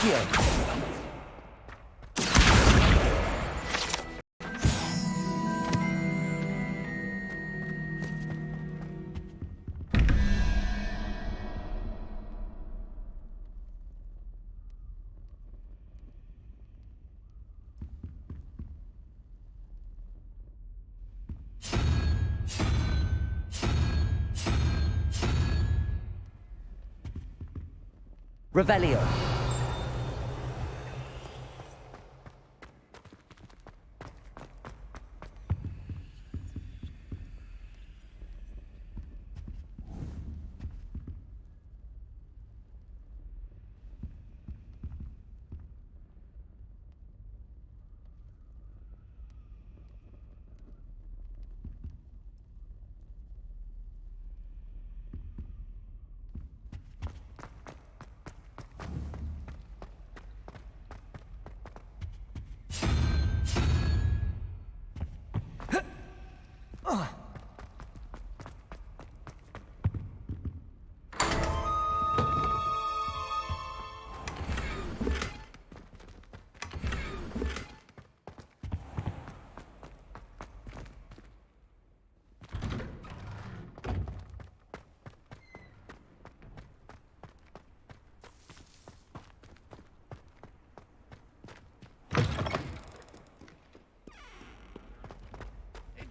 Accio. Revelio.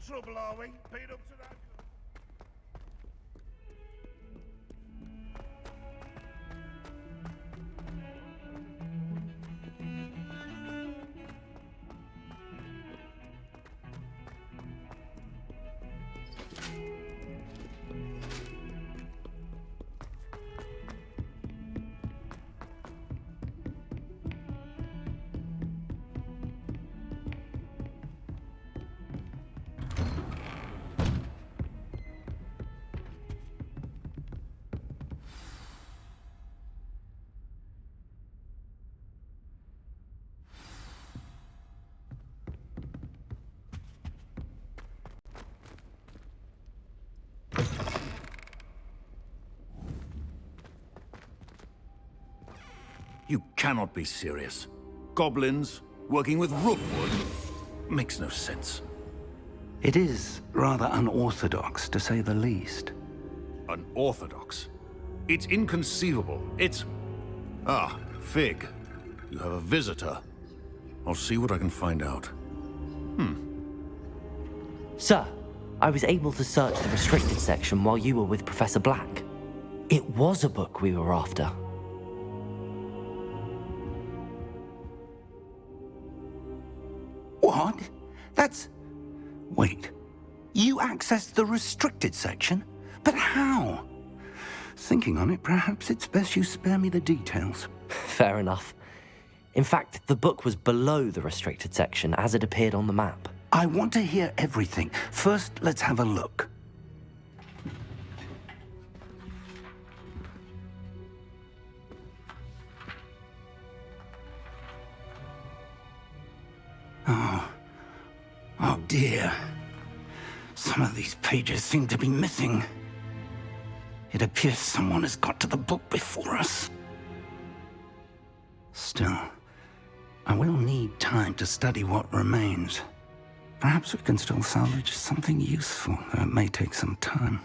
Trouble, are we? Beat up to that. You cannot be serious. Goblins working with rookwood makes no sense. It is rather unorthodox, to say the least. Unorthodox? It's inconceivable. It's... Ah, Fig. You have a visitor. I'll see what I can find out. Sir, I was able to search the restricted section while you were with Professor Black. It was a book we were after. What? That's... Wait. You accessed the restricted section? But how? Thinking on it, perhaps it's best you spare me the details. Fair enough. In fact, the book was below the restricted section as it appeared on the map. I want to hear everything. First, let's have a look. Oh dear. Some of these pages seem to be missing. It appears someone has got to the book before us. Still, I will need time to study what remains. Perhaps we can still salvage something useful, though it may take some time.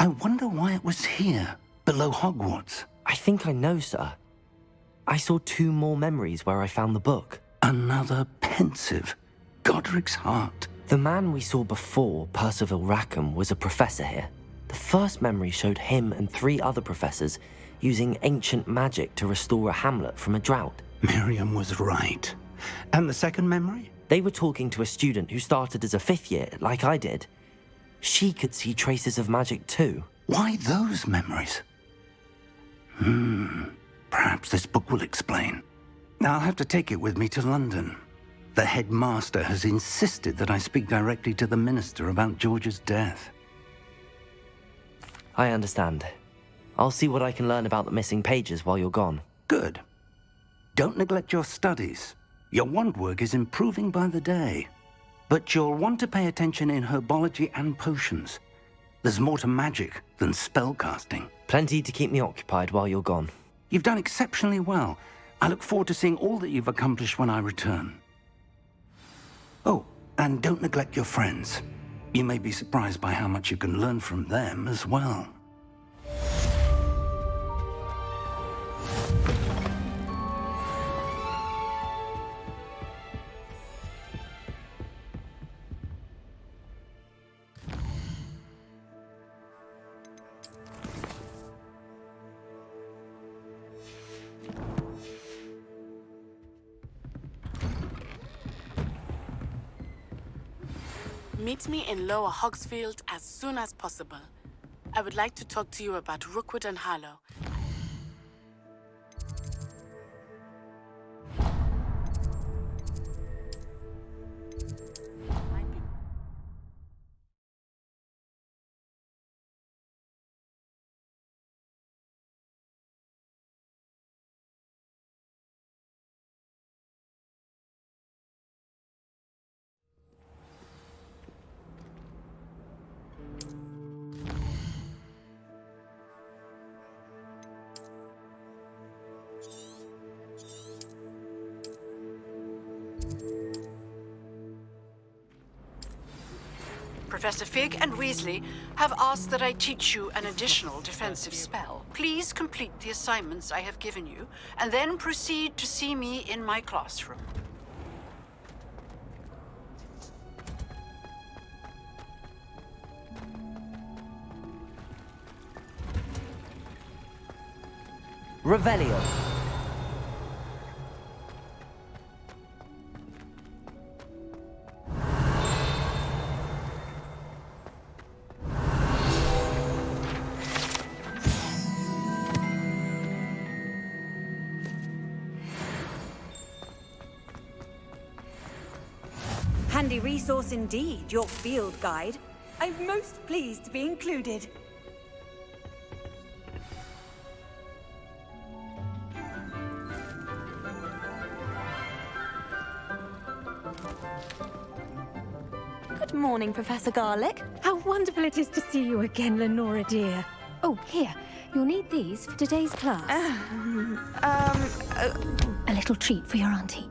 I wonder why it was here, below Hogwarts. I think I know, sir. I saw 2 more memories where I found the book. Another pensive, Godric's heart. The man we saw before, Percival Rackham, was a professor here. The first memory showed him and 3 other professors using ancient magic to restore a hamlet from a drought. Miriam was right. And the second memory? They were talking to a student who started as a 5th year, like I did. She could see traces of magic too. Why those memories? Perhaps this book will explain. I'll have to take it with me to London. The headmaster has insisted that I speak directly to the minister about George's death. I understand. I'll see what I can learn about the missing pages while you're gone. Good. Don't neglect your studies. Your wand work is improving by the day. But you'll want to pay attention in herbology and potions. There's more to magic than spellcasting. Plenty to keep me occupied while you're gone. You've done exceptionally well. I look forward to seeing all that you've accomplished when I return. Oh, and don't neglect your friends. You may be surprised by how much you can learn from them as well. Meet me in Lower Hogsfield as soon as possible. I would like to talk to you about Rookwood and Harlow. Professor Fig and Weasley have asked that I teach you an additional defensive spell. Please complete the assignments I have given you, and then proceed to see me in my classroom. Revelio. Handy resource indeed, your field guide. I'm most pleased to be included. Good morning, Professor Garlick. How wonderful it is to see you again, Lenora dear. Oh, here. You'll need these for today's class. A little treat for your auntie.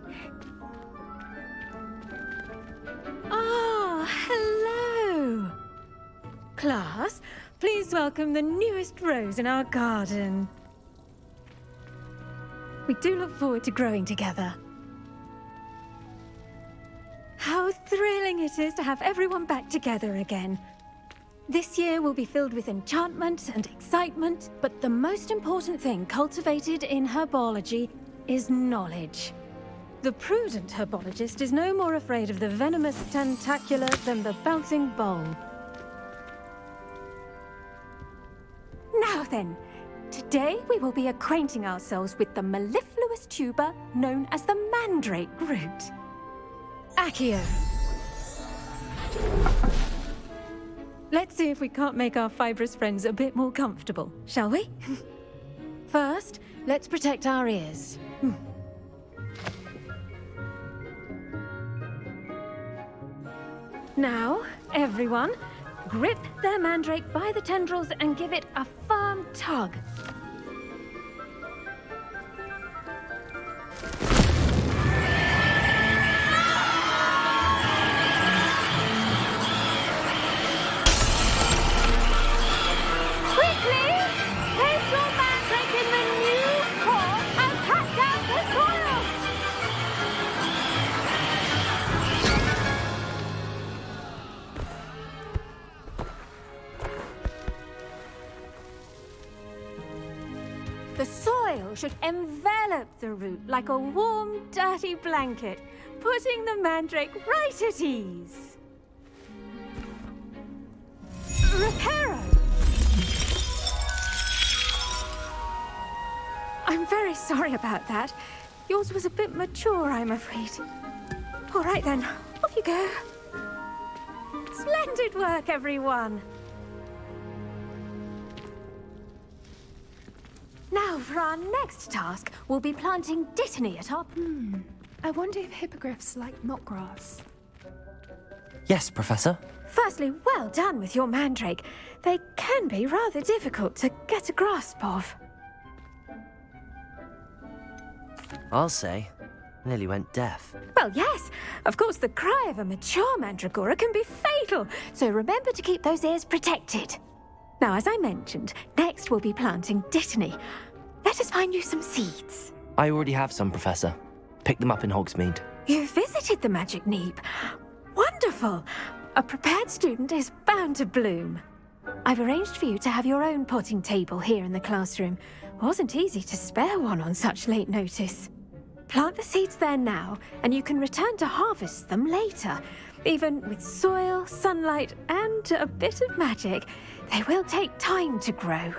Ah, hello. Class, please welcome the newest rose in our garden. We do look forward to growing together. How thrilling it is to have everyone back together again. This year will be filled with enchantment and excitement, but the most important thing cultivated in herbology is knowledge. The prudent herbologist is no more afraid of the venomous tentacular than the bouncing bulb. Now then, today we will be acquainting ourselves with the mellifluous tuber known as the mandrake root. Accio. Let's see if we can't make our fibrous friends a bit more comfortable, shall we? First, let's protect our ears. Now, everyone, grip their mandrake by the tendrils and give it a firm tug. Quickly! Place your mandrake in the new core and cut down the coils! The soil should envelop the root like a warm, dirty blanket, putting the mandrake right at ease. Reparo! I'm very sorry about that. Yours was a bit mature, I'm afraid. All right then, off you go. Splendid work, everyone. Now, for our next task, we'll be planting dittany at our... I wonder if hippogriffs like knotgrass. Yes, Professor. Firstly, well done with your mandrake. They can be rather difficult to get a grasp of. I'll say. Nearly went deaf. Well, yes. Of course, the cry of a mature mandragora can be fatal, so remember to keep those ears protected. Now, as I mentioned, next we'll be planting dittany. Let us find you some seeds. I already have some, Professor. Picked them up in Hogsmeade. You visited the Magic Neep. Wonderful! A prepared student is bound to bloom. I've arranged for you to have your own potting table here in the classroom. Wasn't easy to spare one on such late notice. Plant the seeds there now, and you can return to harvest them later. Even with soil, sunlight, and a bit of magic, they will take time to grow.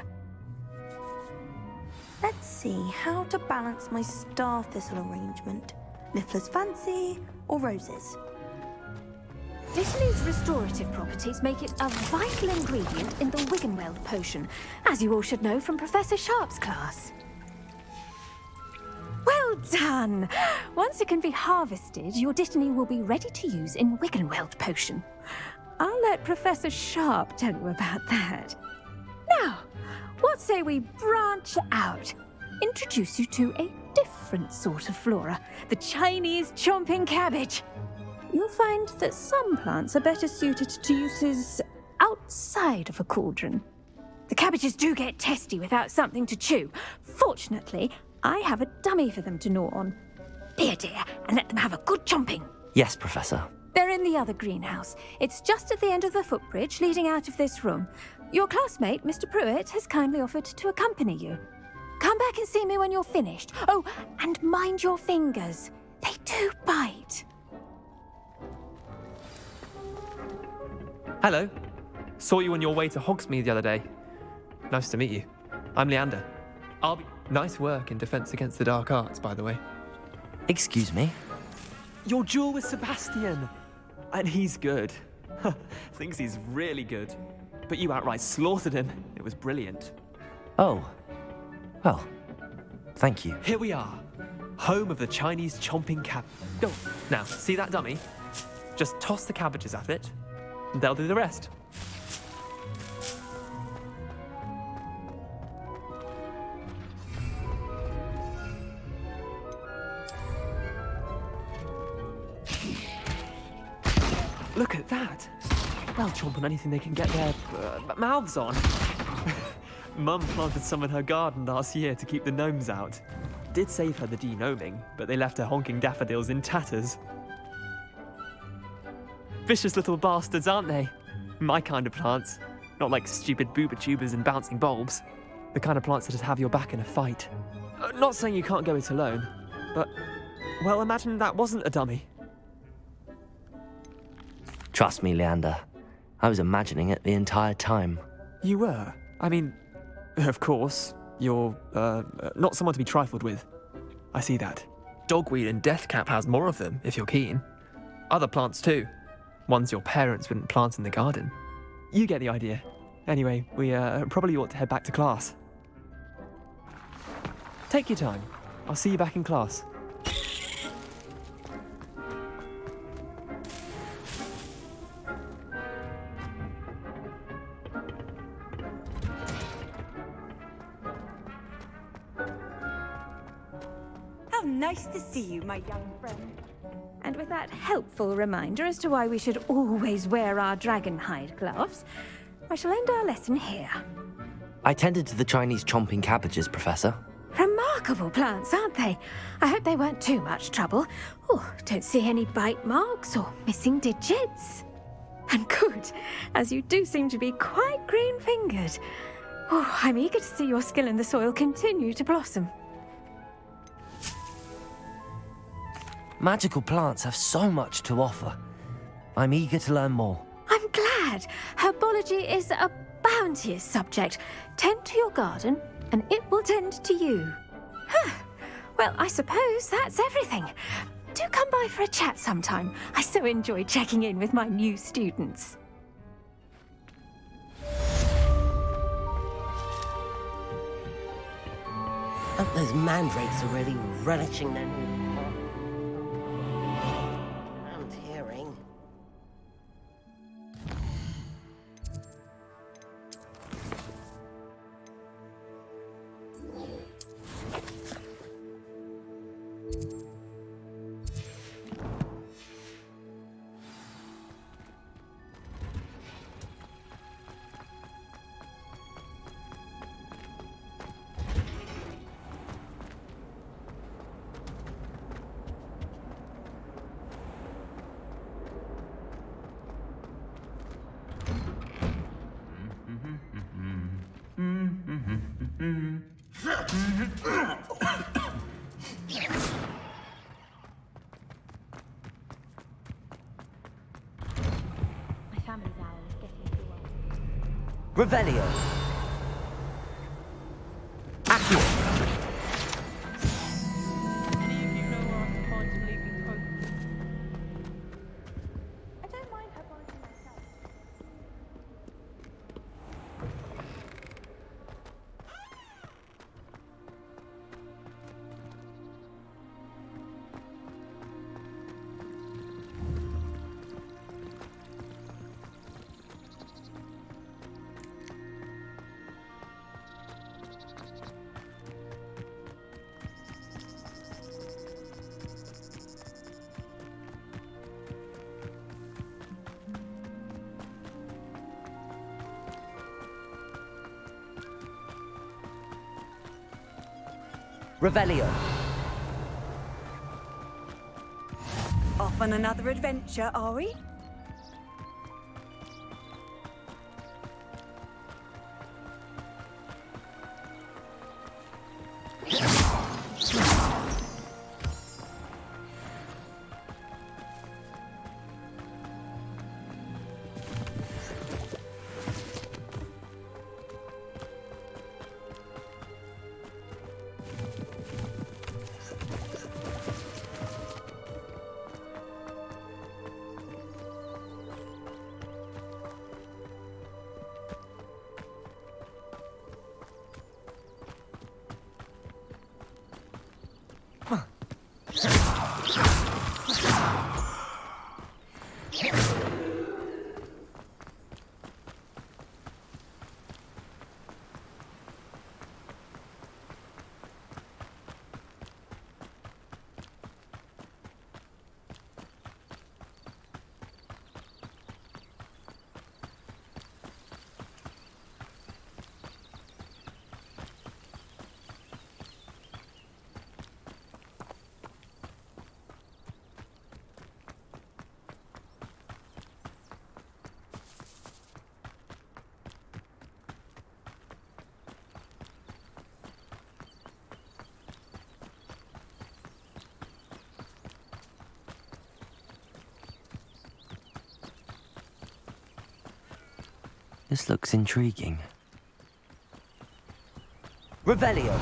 Let's see how to balance my star thistle arrangement. Niffler's fancy or roses? Dittany's restorative properties make it a vital ingredient in the Wiggenweld potion, as you all should know from Professor Sharp's class. Well done! Once it can be harvested, your dittany will be ready to use in Wiggenweld potion. I'll let Professor Sharp tell you about that. Now, what say we branch out? Introduce you to a different sort of flora, the Chinese chomping cabbage. You'll find that some plants are better suited to uses outside of a cauldron. The cabbages do get testy without something to chew. Fortunately, I have a dummy for them to gnaw on. Here, dear, and let them have a good chomping. Yes, Professor. They're in the other greenhouse. It's just at the end of the footbridge leading out of this room. Your classmate, Mr. Pruitt, has kindly offered to accompany you. Come back and see me when you're finished. Oh, and mind your fingers. They do bite. Hello. Saw you on your way to Hogsmeade the other day. Nice to meet you. I'm Leander. Nice work in Defense Against the Dark Arts, by the way. Excuse me? Your duel with Sebastian! And he's good. Thinks he's really good. But you outright slaughtered him. It was brilliant. Oh. Well, thank you. Here we are. Home of the Chinese chomping cab. Go. Now, see that dummy? Just toss the cabbages at it, and they'll do the rest. Look at that! They'll chomp on anything they can get their mouths on. Mum planted some in her garden last year to keep the gnomes out. Did save her the de-gnoming, but they left her honking daffodils in tatters. Vicious little bastards, aren't they? My kind of plants. Not like stupid booba tubers and bouncing bulbs. The kind of plants that just have your back in a fight. Not saying you can't go it alone, but, well, imagine that wasn't a dummy. Trust me, Leander. I was imagining it the entire time. You were? I mean, of course, you're, not someone to be trifled with. I see that. Dogweed and deathcap has more of them, if you're keen. Other plants too. Ones your parents wouldn't plant in the garden. You get the idea. Anyway, we probably ought to head back to class. Take your time. I'll see you back in class. How nice to see you, my young friend. And with that helpful reminder as to why we should always wear our dragon hide gloves, I shall end our lesson here. I tended to the Chinese chomping cabbages, Professor. Remarkable plants, aren't they? I hope they weren't too much trouble. Oh, don't see any bite marks or missing digits. And good, as you do seem to be quite green-fingered. Oh, I'm eager to see your skill in the soil continue to blossom. Magical plants have so much to offer. I'm eager to learn more. I'm glad. Herbology is a bounteous subject. Tend to your garden, and it will tend to you. Well, I suppose that's everything. Do come by for a chat sometime. I so enjoy checking in with my new students. Hope those mandrakes are really relishing their new and hearing. My family's owl is getting too old. Revelio. Accio. Any of you know where I'm contemplating Hogwarts? I don't mind her buying myself. Revelio. Off on another adventure, are we? This looks intriguing. Revelio.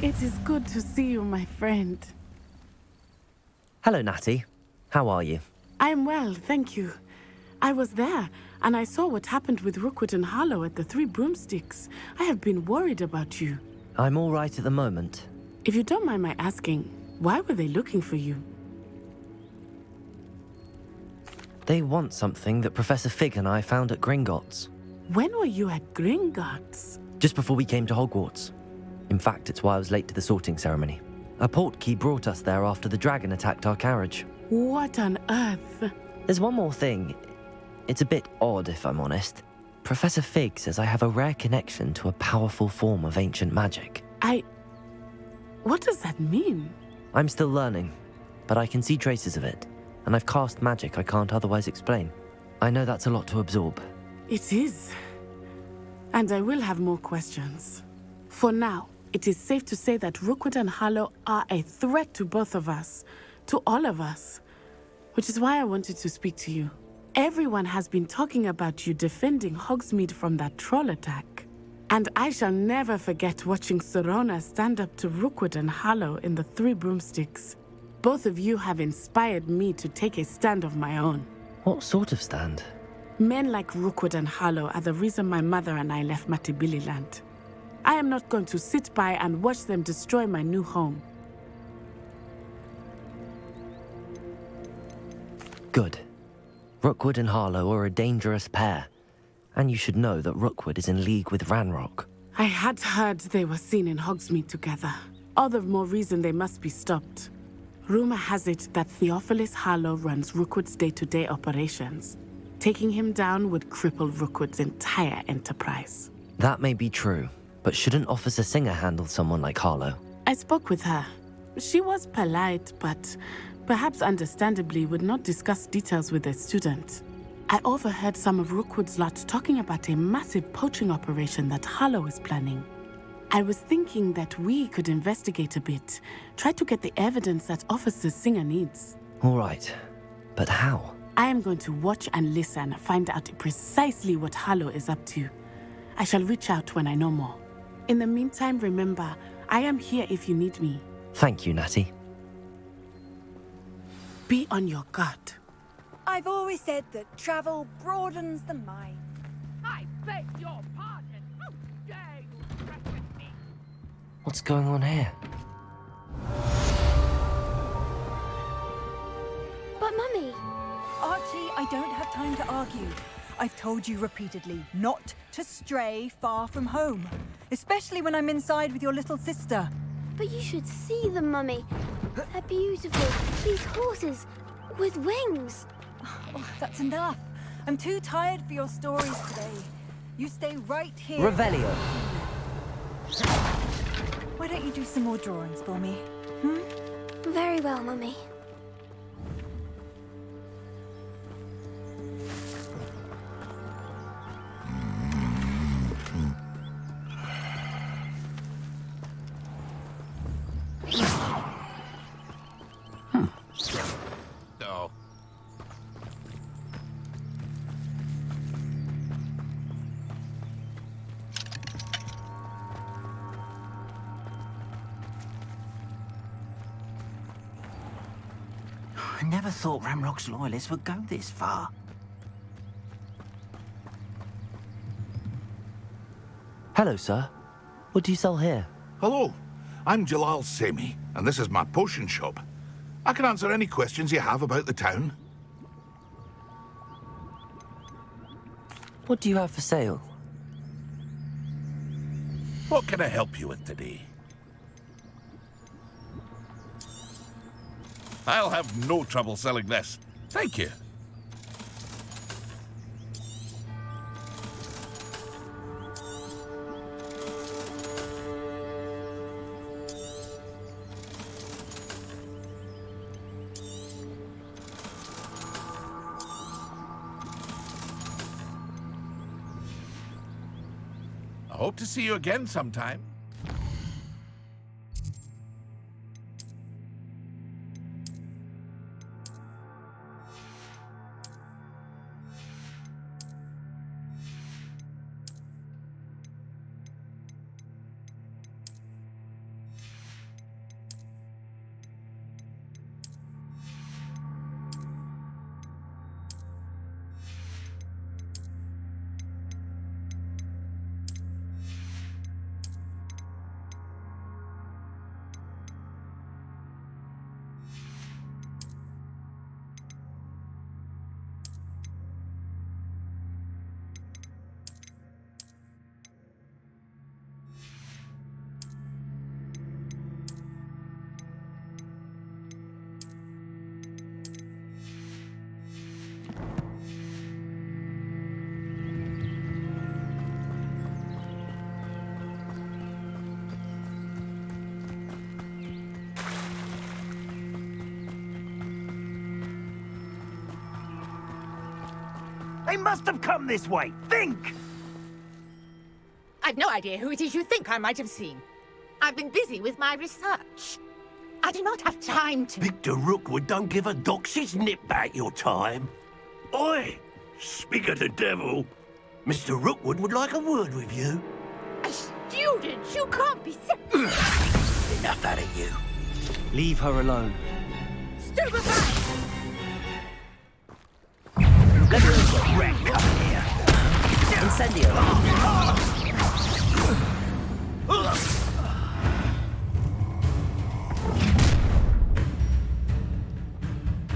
It is good to see you, my friend. Hello, Natty. How are you? I'm well, thank you. I was there, and I saw what happened with Rookwood and Harlow at the Three Broomsticks. I have been worried about you. I'm all right at the moment. If you don't mind my asking, why were they looking for you? They want something that Professor Fig and I found at Gringotts. When were you at Gringotts? Just before we came to Hogwarts. In fact, it's why I was late to the sorting ceremony. A portkey brought us there after the dragon attacked our carriage. What on earth? There's one more thing. It's a bit odd, if I'm honest. Professor Fig says I have a rare connection to a powerful form of ancient magic. What does that mean? I'm still learning, but I can see traces of it, and I've cast magic I can't otherwise explain. I know that's a lot to absorb. It is. And I will have more questions. For now, it is safe to say that Rookwood and Harlow are a threat to both of us, to all of us, which is why I wanted to speak to you. Everyone has been talking about you defending Hogsmeade from that troll attack. And I shall never forget watching Serona stand up to Rookwood and Harlow in the Three Broomsticks. Both of you have inspired me to take a stand of my own. What sort of stand? Men like Rookwood and Harlow are the reason my mother and I left Matibili land. I am not going to sit by and watch them destroy my new home. Good. Rookwood and Harlow are a dangerous pair. And you should know that Rookwood is in league with Ranrock. I had heard they were seen in Hogsmeade together. All the more reason they must be stopped. Rumor has it that Theophilus Harlow runs Rookwood's day-to-day operations. Taking him down would cripple Rookwood's entire enterprise. That may be true, but shouldn't Officer Singer handle someone like Harlow? I spoke with her. She was polite, but perhaps understandably would not discuss details with a student. I overheard some of Rookwood's lot talking about a massive poaching operation that Harlow is planning. I was thinking that we could investigate a bit, try to get the evidence that Officer Singer needs. All right, but how? I am going to watch and listen, find out precisely what Harlow is up to. I shall reach out when I know more. In the meantime, remember, I am here if you need me. Thank you, Natty. Be on your guard. I've always said that travel broadens the mind. I beg your pardon. How dare you threaten me? What's going on here? But Mummy... Archie, I don't have time to argue. I've told you repeatedly not to stray far from home, especially when I'm inside with your little sister. But you should see them, Mummy. They're beautiful. These horses with wings. Oh, that's enough. I'm too tired for your stories today. You stay right here. Revelio. Why don't you do some more drawings for me? Hmm? Very well, Mummy. No. I never thought Ramrock's loyalists would go this far. Hello, sir. What do you sell here? Hello, I'm Jalal Semi, and this is my potion shop. I can answer any questions you have about the town. What do you have for sale? What can I help you with today? I'll have no trouble selling this. Thank you. I hope to see you again sometime. They must have come this way. Think! I've no idea who it is you think I might have seen. I've been busy with my research. I do not have time to... Victor Rookwood don't give a doxy's nip back your time. Oi! Speak of the devil. Mr. Rookwood would like a word with you. A student? You can't be... Enough out of you. Leave her alone. Stupefy! Let me look at wreck come here. Incendio.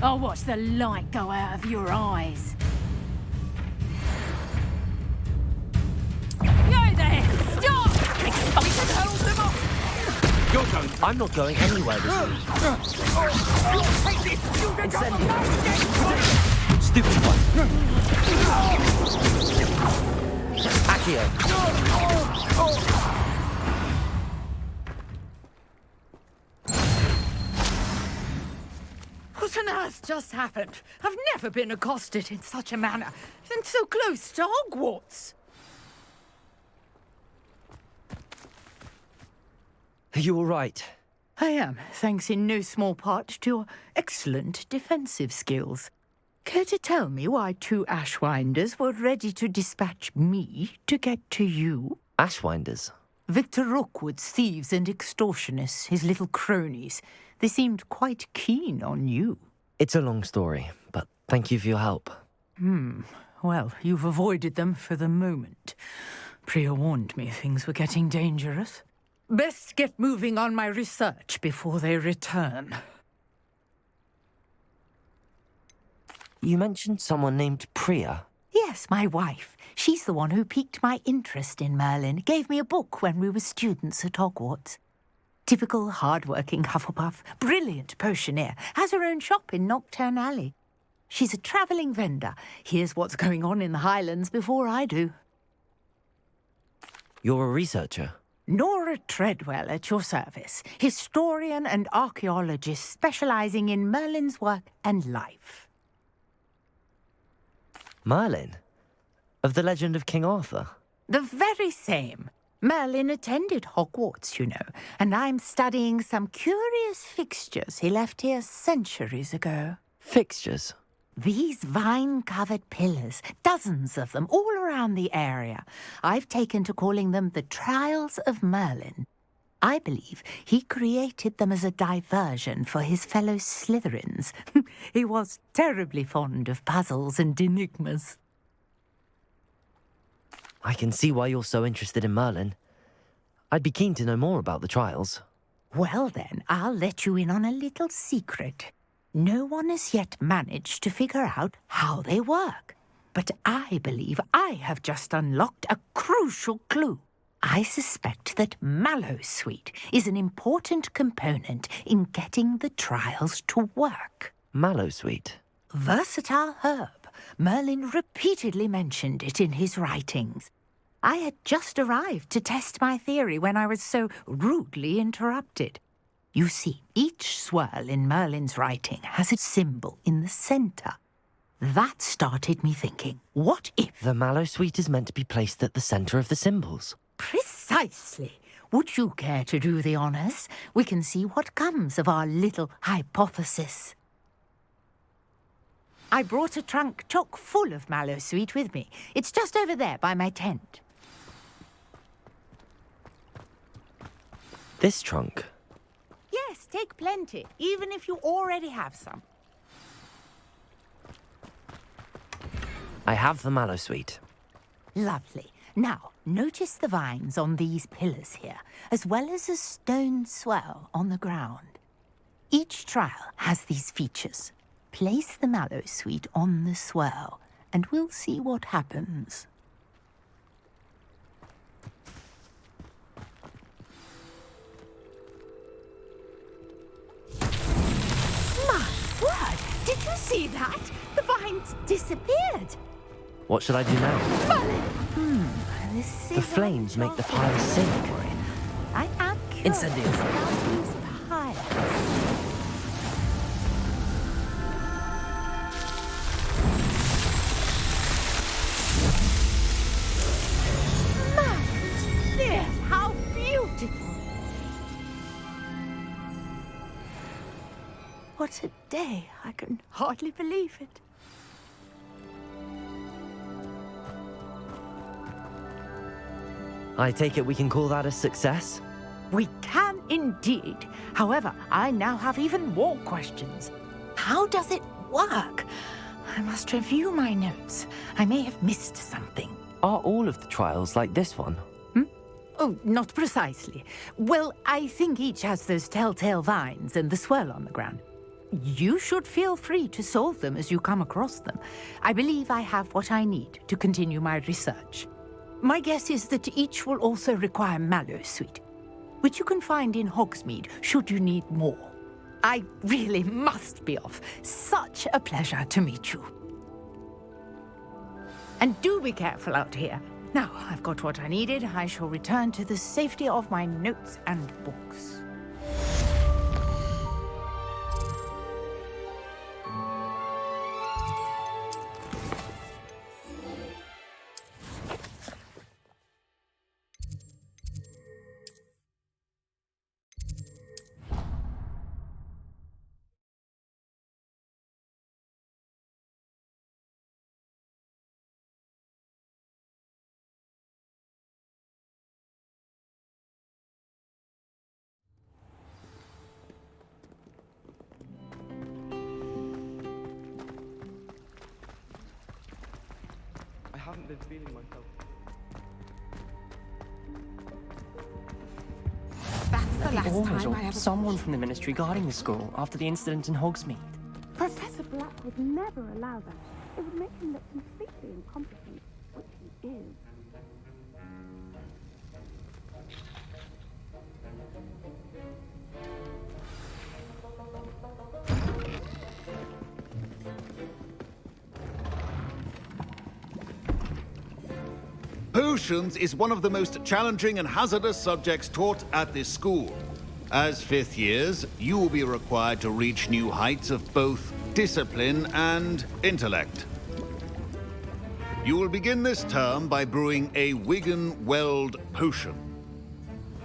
I'll watch the light go out of your eyes. Yo there! Stop! Hold them off! You're going. I'm not going anywhere with you. Take this! Incendio. Stupid one. Accio. What on earth just happened? I've never been accosted in such a manner, and so close to Hogwarts. Are you all right? I am, thanks in no small part to your excellent defensive skills. Care to tell me why 2 Ashwinders were ready to dispatch me to get to you? Ashwinders? Victor Rookwood's thieves and extortionists, his little cronies. They seemed quite keen on you. It's a long story, but thank you for your help. Well, you've avoided them for the moment. Priya warned me things were getting dangerous. Best get moving on my research before they return. You mentioned someone named Priya. Yes, my wife. She's the one who piqued my interest in Merlin. Gave me a book when we were students at Hogwarts. Typical hard-working Hufflepuff, brilliant potioneer, has her own shop in Knockturn Alley. She's a travelling vendor. Hears what's going on in the Highlands before I do. You're a researcher? Nora Treadwell at your service, historian and archaeologist specialising in Merlin's work and life. Merlin? Of the legend of King Arthur? The very same. Merlin attended Hogwarts, you know, and I'm studying some curious fixtures he left here centuries ago. Fixtures? These vine-covered pillars, dozens of them, all around the area. I've taken to calling them the Trials of Merlin. I believe he created them as a diversion for his fellow Slytherins. He was terribly fond of puzzles and enigmas. I can see why you're so interested in Merlin. I'd be keen to know more about the trials. Well then, I'll let you in on a little secret. No one has yet managed to figure out how they work. But I believe I have just unlocked a crucial clue. I suspect that Mallowsweet is an important component in getting the trials to work. Mallowsweet? Versatile herb. Merlin repeatedly mentioned it in his writings. I had just arrived to test my theory when I was so rudely interrupted. You see, each swirl in Merlin's writing has a symbol in the centre. That started me thinking, what if... The Mallowsweet is meant to be placed at the centre of the symbols. Precisely. Would you care to do the honours? We can see what comes of our little hypothesis. I brought a trunk chock full of Mallowsweet with me. It's just over there by my tent. This trunk? Yes, take plenty, even if you already have some. I have the Mallowsweet. Lovely. Now, notice the vines on these pillars here, as well as a stone swell on the ground. Each trial has these features. Place the Mallowsweet on the swirl, and we'll see what happens. My word! Did you see that? The vines disappeared. What should I do now? The flames make the piles sink. I am curious Incendio. about these piles. My dear, how beautiful! What a day! I can hardly believe it. I take it we can call that a success? We can indeed. However, I now have even more questions. How does it work? I must review my notes. I may have missed something. Are all of the trials like this one? Oh, not precisely. Well, I think each has those telltale vines and the swirl on the ground. You should feel free to solve them as you come across them. I believe I have what I need to continue my research. My guess is that each will also require Mallowsweet, which you can find in Hogsmeade should you need more. I really must be off. Such a pleasure to meet you. And do be careful out here. Now I've got what I needed. I shall return to the safety of my notes and books. I haven't been feeling myself. That's the last Orders time or I have someone from the ministry guarding the school after the incident in Hogsmeade. Professor Black would never allow that. It would make him look completely incompetent, which he is. Potions is one of the most challenging and hazardous subjects taught at this school. As fifth years, you will be required to reach new heights of both discipline and intellect. You will begin this term by brewing a Wiggenweld potion.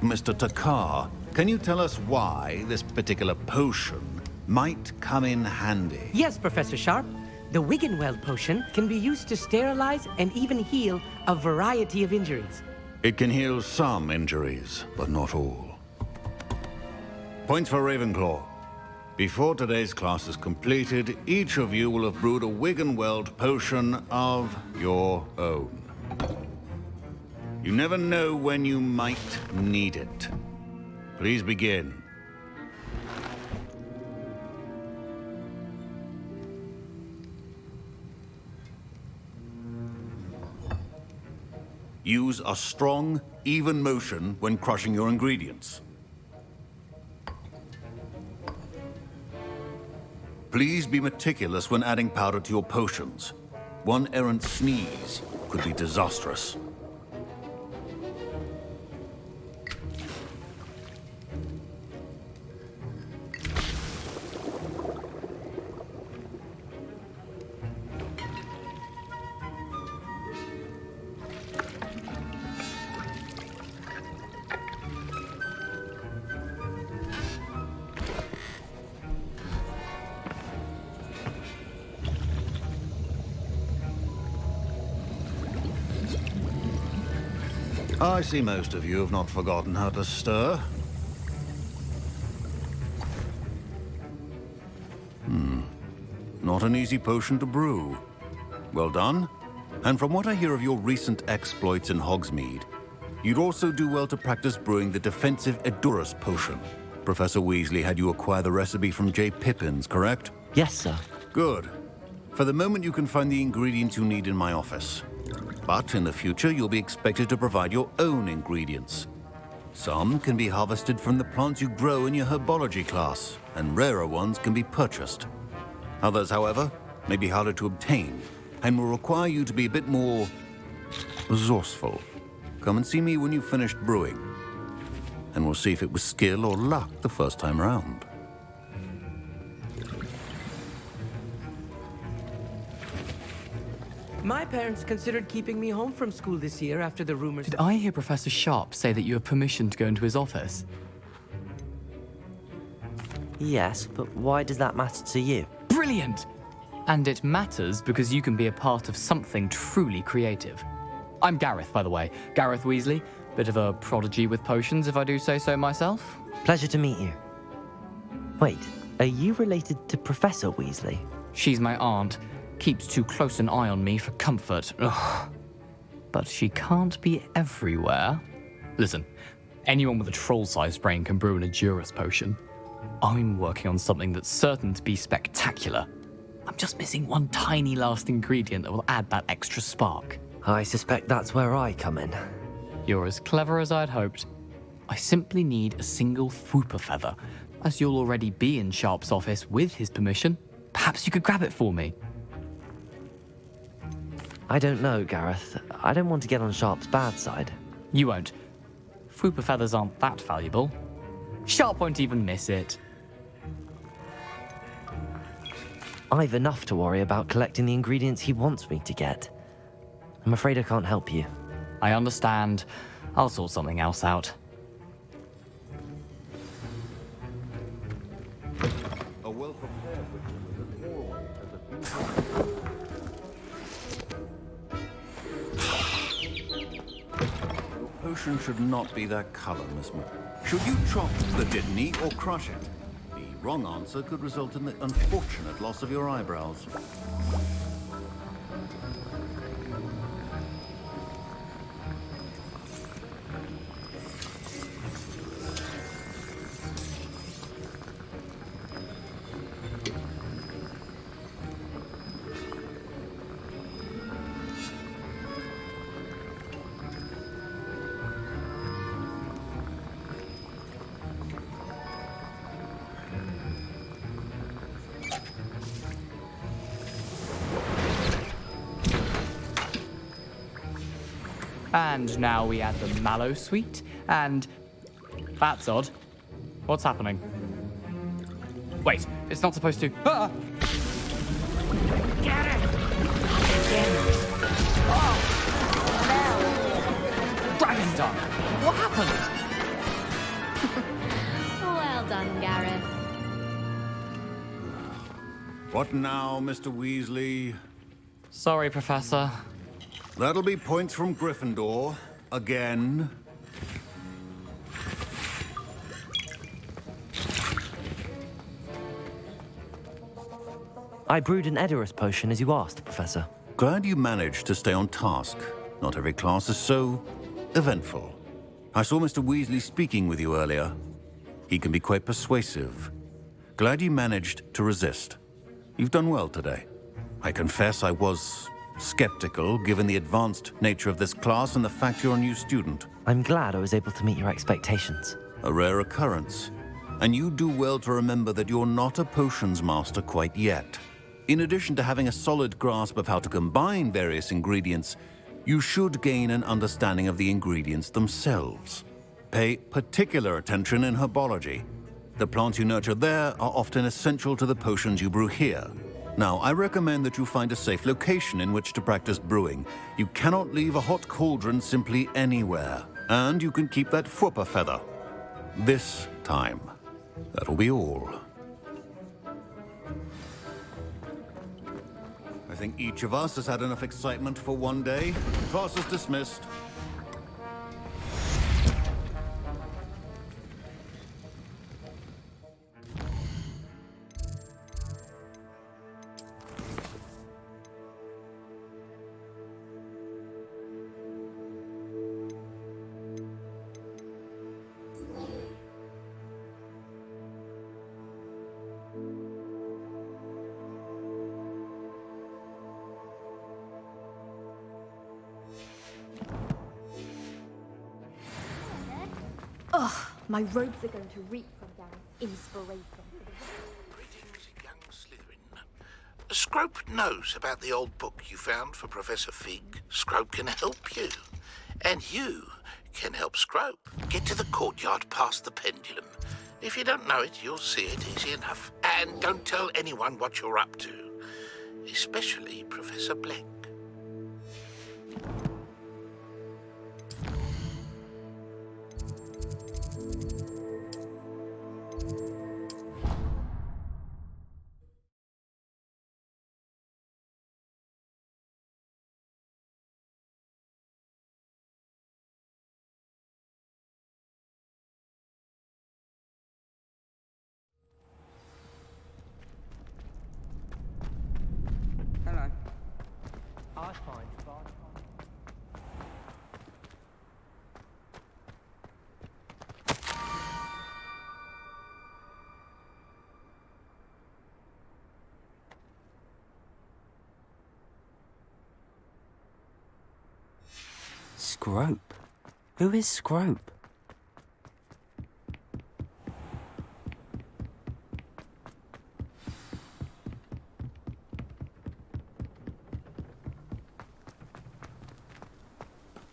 Mr. Takar, can you tell us why this particular potion might come in handy? Yes, Professor Sharp. The Wiggenweld potion can be used to sterilize and even heal a variety of injuries. It can heal some injuries, but not all. Points for Ravenclaw. Before today's class is completed, each of you will have brewed a Wiggenweld potion of your own. You never know when you might need it. Please begin. Use a strong, even motion when crushing your ingredients. Please be meticulous when adding powder to your potions. One errant sneeze could be disastrous. I see most of you have not forgotten how to stir. Not an easy potion to brew. Well done. And from what I hear of your recent exploits in Hogsmeade, you'd also do well to practice brewing the defensive Edurus potion. Professor Weasley had you acquire the recipe from J. Pippin's, correct? Yes, sir. Good. For the moment, you can find the ingredients you need in my office. But in the future, you'll be expected to provide your own ingredients. Some can be harvested from the plants you grow in your herbology class, and rarer ones can be purchased. Others, however, may be harder to obtain, and will require you to be a bit more resourceful. Come and see me when you've finished brewing, and we'll see if it was skill or luck the first time round. My parents considered keeping me home from school this year after the rumors. Did I hear Professor Sharp say that you have permission to go into his office? Yes, but why does that matter to you? Brilliant! And it matters because you can be a part of something truly creative. I'm Gareth, by the way. Gareth Weasley. Bit of a prodigy with potions, if I do say so myself. Pleasure to meet you. Wait, are you related to Professor Weasley? She's my aunt. keeps too close an eye on me for comfort. Ugh. But she can't be everywhere. Listen, anyone with a troll-sized brain can brew an Edurus potion. I'm working on something that's certain to be spectacular. I'm just missing one tiny last ingredient that will add that extra spark. I suspect that's where I come in. You're as clever as I'd hoped. I simply need a single Fwooper feather. As you'll already be in Sharp's office with his permission, perhaps you could grab it for me. I don't know, Gareth. I don't want to get on Sharp's bad side. You won't. Fwooper feathers aren't that valuable. Sharp won't even miss it. I've enough to worry about collecting the ingredients he wants me to get. I'm afraid I can't help you. I understand. I'll sort something else out. A well-prepared ritual is Your potion should not be that color, Miss Moore. Should you chop the kidney or crush it? The wrong answer could result in the unfortunate loss of your eyebrows. And now we add the mallow sweet, and... That's odd. What's happening? Wait, it's not supposed to... Ah! Get it! Oh! Dragon Dung! What happened? Well done, Gareth. What now, Mr. Weasley? Sorry, Professor. That'll be points from Gryffindor. Again. I brewed an Edurus potion as you asked, Professor. Glad you managed to stay on task. Not every class is so eventful. I saw Mr. Weasley speaking with you earlier. He can be quite persuasive. Glad you managed to resist. You've done well today. I confess I was skeptical, given the advanced nature of this class and the fact you're a new student. I'm glad I was able to meet your expectations. A rare occurrence. And you do well to remember that you're not a potions master quite yet. In addition to having a solid grasp of how to combine various ingredients, you should gain an understanding of the ingredients themselves. Pay particular attention in herbology. The plants you nurture there are often essential to the potions you brew here. Now, I recommend that you find a safe location in which to practice brewing. You cannot leave a hot cauldron simply anywhere. And you can keep that Fwooper feather. This time. That'll be all. I think each of us has had enough excitement for one day. Class is dismissed. Ugh, my robes are going to reek from Gareth's inspiration. Greetings, young Slytherin. Scrope knows about the old book you found for Professor Fig. Scrope can help you. And you can help Scrope. Get to the courtyard past the pendulum. If you don't know it, you'll see it easy enough. And don't tell anyone what you're up to. Especially Professor Black. Hello. Scrope? Who is Scrope?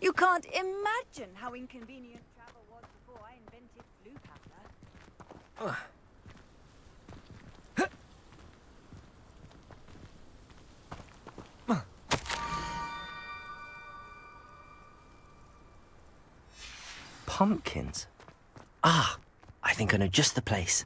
You can't imagine how inconvenient travel was before I invented blue powder. Pumpkins? Ah, I think I know just the place.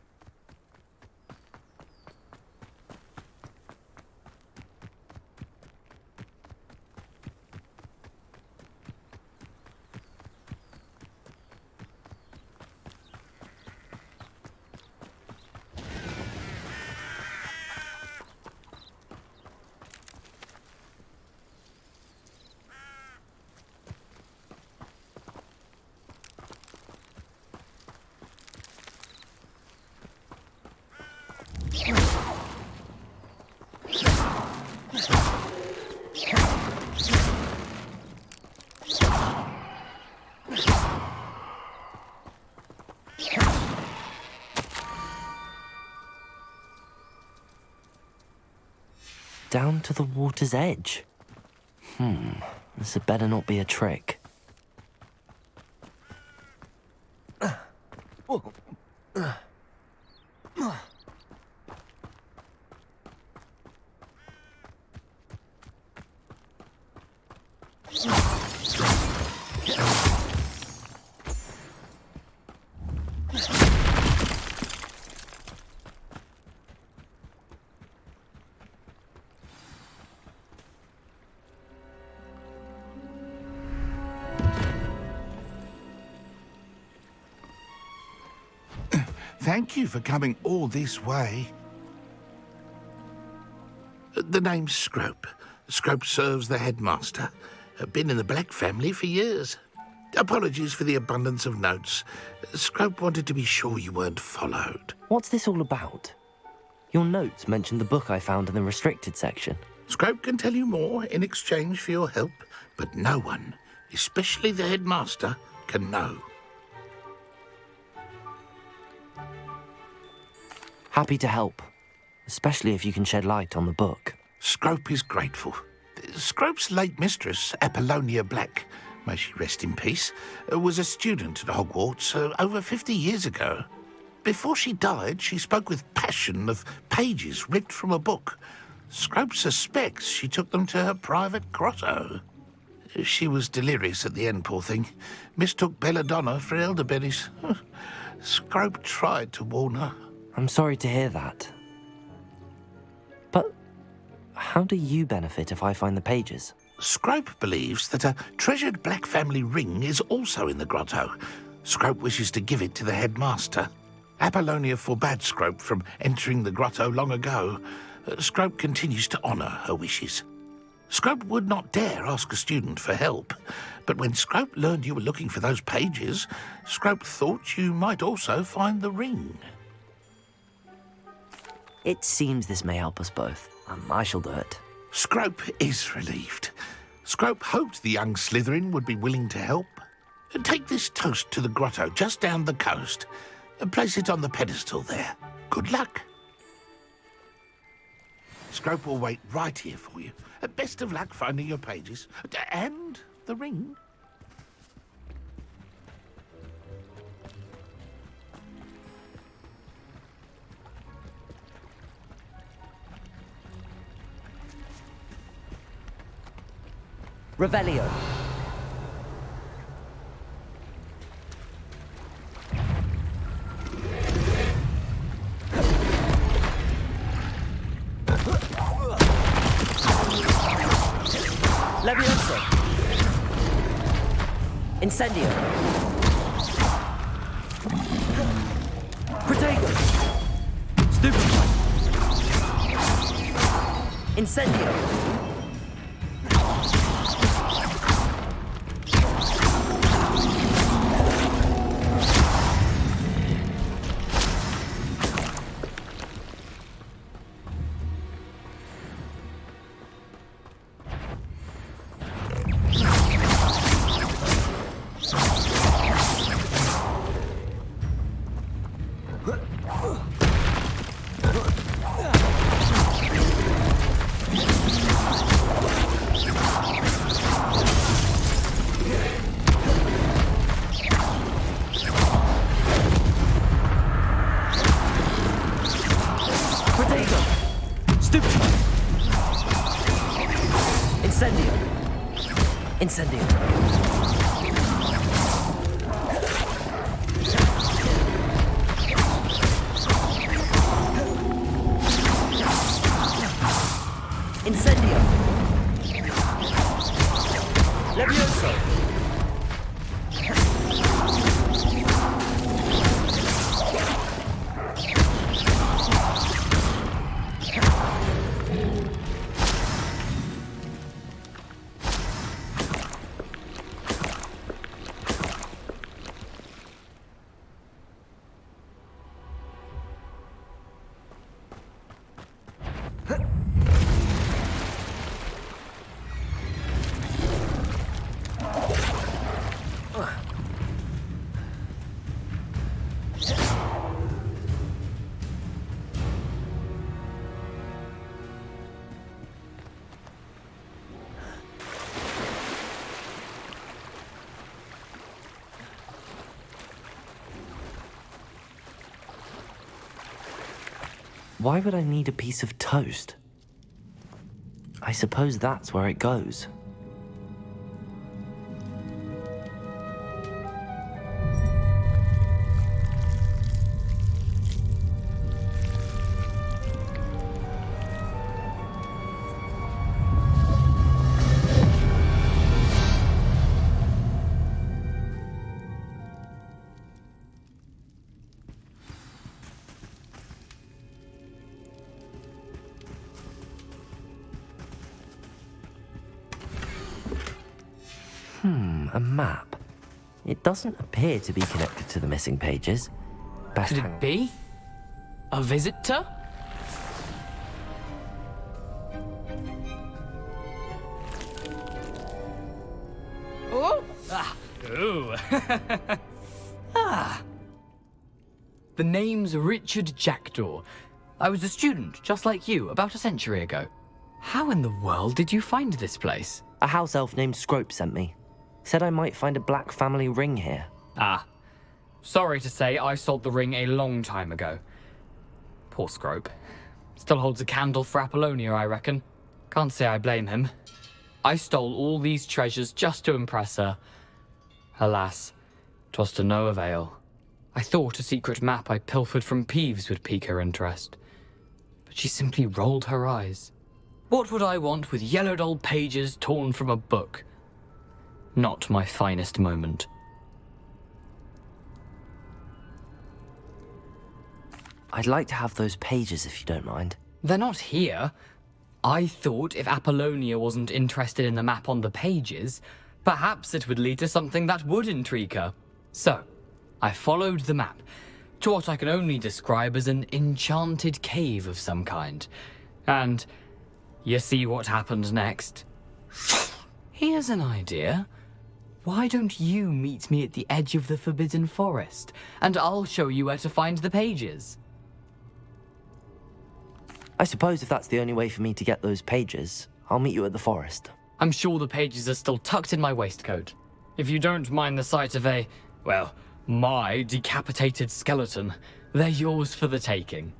Down to the water's edge. This had better not be a trick. Thank you for coming all this way. The name's Scrope. Scrope serves the headmaster. Been in the Black family for years. Apologies for the abundance of notes. Scrope wanted to be sure you weren't followed. What's this all about? Your notes mentioned the book I found in the restricted section. Scrope can tell you more in exchange for your help, but no one, especially the headmaster, can know. Happy to help, especially if you can shed light on the book. Scrope is grateful. Scrope's late mistress, Apollonia Black, may she rest in peace, was a student at Hogwarts over 50 years ago. Before she died, she spoke with passion of pages ripped from a book. Scrope suspects she took them to her private grotto. She was delirious at the end, poor thing. Mistook belladonna for elderberries. Scrope tried to warn her. I'm sorry to hear that. But how do you benefit if I find the pages? Scrope believes that a treasured Black family ring is also in the grotto. Scrope wishes to give it to the headmaster. Apollonia forbade Scrope from entering the grotto long ago. Scrope continues to honour her wishes. Scrope would not dare ask a student for help, but when Scrope learned you were looking for those pages, Scrope thought you might also find the ring. It seems this may help us both. I shall do it. Scrope is relieved. Scrope hoped the young Slytherin would be willing to help. Take this toast to the grotto just down the coast and place it on the pedestal there. Good luck. Scrope will wait right here for you. Best of luck finding your pages. And the ring. Revelio. Levioso. Incendio. Protego. Stupefy. Incendio. Incendio. Incendio. Incendio. Levioso. Why would I need a piece of toast? I suppose that's where it goes. A map. It doesn't appear to be connected to the missing pages. Could it be? A visitor? Oh! Ah! Ooh! Ah! The name's Richard Jackdaw. I was a student, just like you, about a century ago. How in the world did you find this place? A house elf named Scrope sent me. Said I might find a black family ring here. Ah. Sorry to say, I sold the ring a long time ago. Poor Scrope. Still holds a candle for Apollonia, I reckon. Can't say I blame him. I stole all these treasures just to impress her. Alas, 'twas to no avail. I thought a secret map I pilfered from Peeves would pique her interest. But she simply rolled her eyes. What would I want with yellowed old pages torn from a book? Not my finest moment. I'd like to have those pages if you don't mind. They're not here. I thought if Apollonia wasn't interested in the map on the pages, perhaps it would lead to something that would intrigue her. So, I followed the map to what I can only describe as an enchanted cave of some kind. And you see what happened next? Here's an idea. Why don't you meet me at the edge of the Forbidden Forest, and I'll show you where to find the pages? I suppose if that's the only way for me to get those pages, I'll meet you at the forest. I'm sure the pages are still tucked in my waistcoat. If you don't mind the sight of a, well, my decapitated skeleton, they're yours for the taking.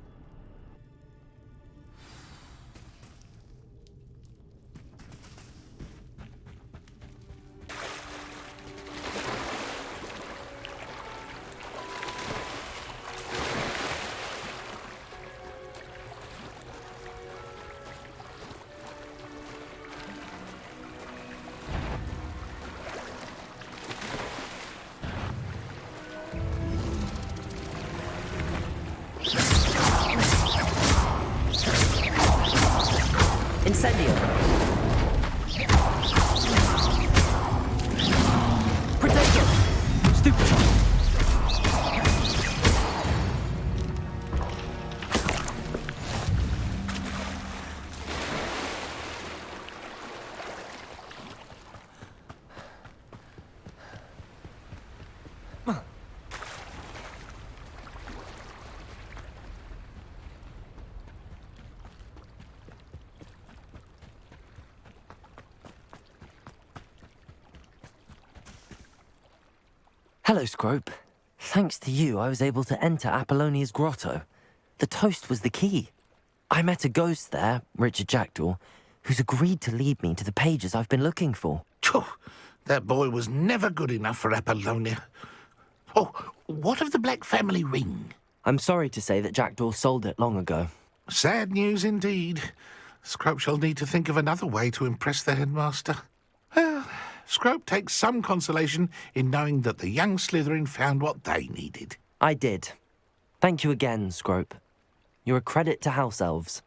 Incendio. Protector. Stupid. Hello, Scrope. Thanks to you, I was able to enter Apollonia's grotto. The toast was the key. I met a ghost there, Richard Jackdaw, who's agreed to lead me to the pages I've been looking for. Phew, that boy was never good enough for Apollonia. Oh, what of the Black family ring? I'm sorry to say that Jackdaw sold it long ago. Sad news indeed. Scrope shall need to think of another way to impress the headmaster. Well, Scrope takes some consolation in knowing that the young Slytherin found what they needed. I did. Thank you again, Scrope. You're a credit to House Elves.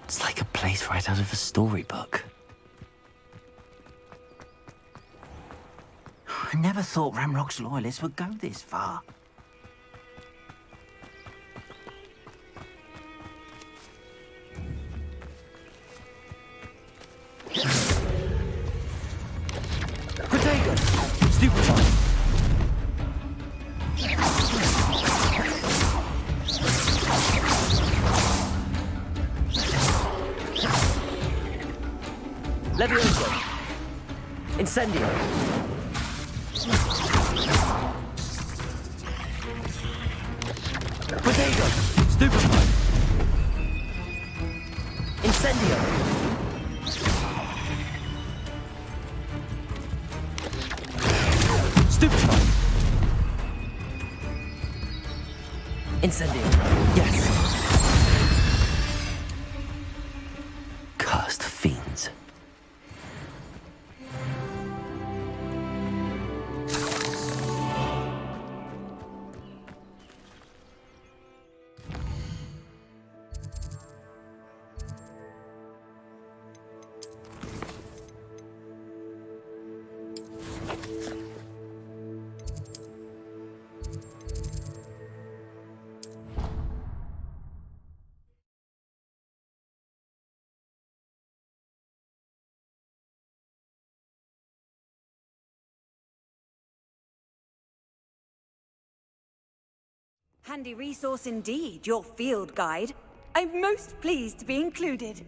It's like a place right out of a storybook. I never thought Ramrock's loyalists would go this far. Protego! Stupefy! Levioso! Incendio! Protego! Stupefy! Incendio! Stupefy! Incendio! Yes! Cursed fiends. Handy resource indeed, your field guide. I'm most pleased to be included.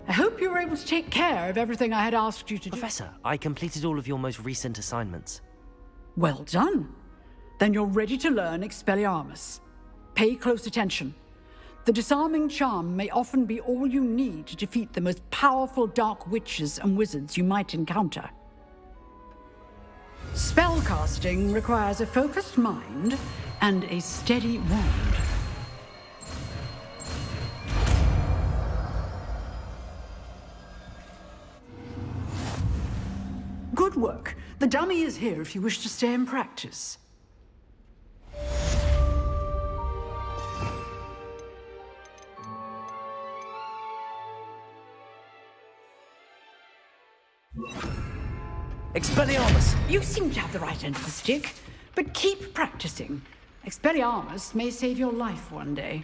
I hope you were able to take care of everything I had asked you to do. Professor, I completed all of your most recent assignments. Well done. Then you're ready to learn Expelliarmus. Pay close attention. The disarming charm may often be all you need to defeat the most powerful dark witches and wizards you might encounter. Spellcasting requires a focused mind and a steady wand. Good work. The dummy is here if you wish to stay and practice. Expelliarmus! You seem to have the right end of the stick, but keep practicing. Expelliarmus may save your life one day.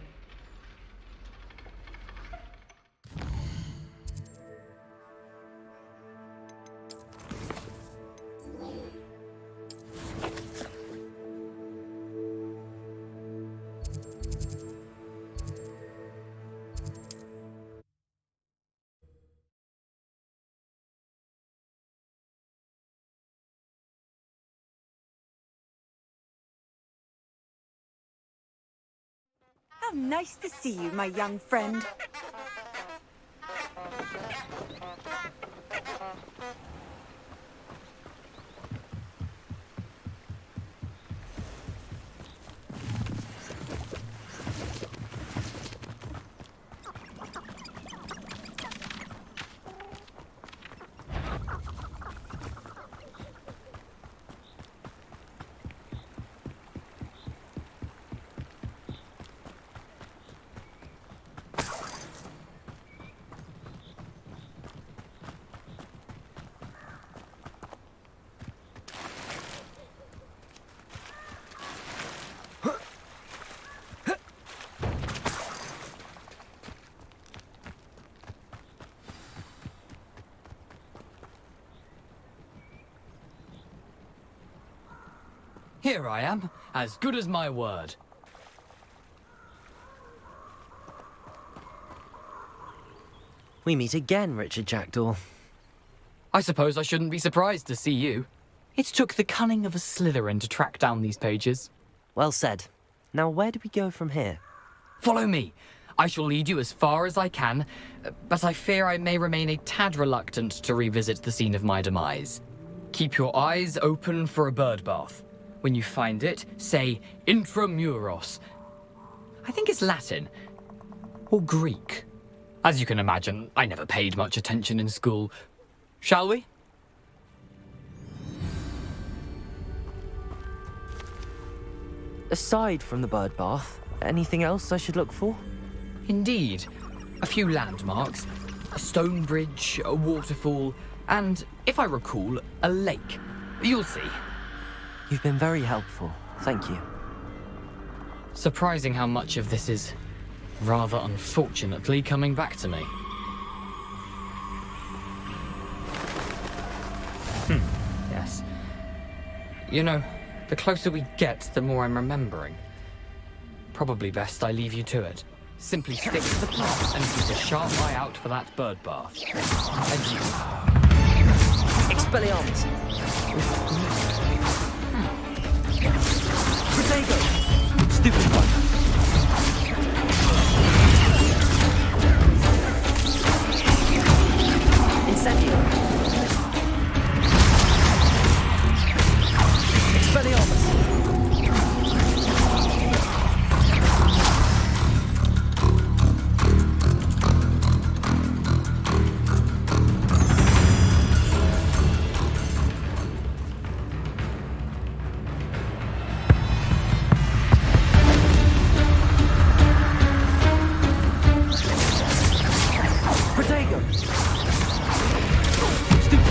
How nice to see you, my young friend. Here I am, as good as my word. We meet again, Richard Jackdaw. I suppose I shouldn't be surprised to see you. It took the cunning of a Slytherin to track down these pages. Well said. Now where do we go from here? Follow me. I shall lead you as far as I can, but I fear I may remain a tad reluctant to revisit the scene of my demise. Keep your eyes open for a bird bath. When you find it, say intramuros. I think it's Latin. Or Greek. As you can imagine, I never paid much attention in school. Shall we? Aside from the bird bath, anything else I should look for? Indeed. A few landmarks. A stone bridge, a waterfall, and, if I recall, a lake. You'll see. You've been very helpful. Thank you. Surprising how much of this is, rather unfortunately, coming back to me. Yes. You know, the closer we get, the more I'm remembering. Probably best I leave you to it. Simply stick to the plan and keep a sharp eye out for that bird bath. Adieu. Expelliarmus! Protego! Stupid one! Incendio! Expelliarmus! Stupid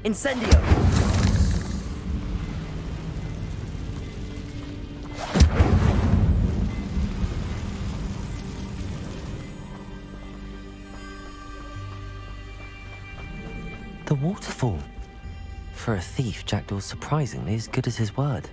Incendio! The waterfall. For a thief, Jackdaw's surprisingly as good as his word.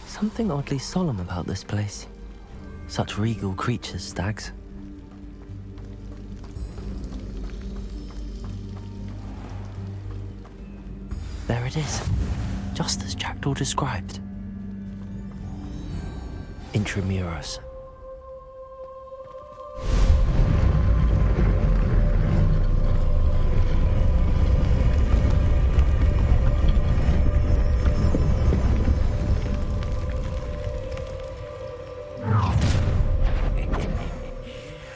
Something oddly solemn about this place. Such regal creatures, stags. There it is, just as Jackdaw described. Intramuros.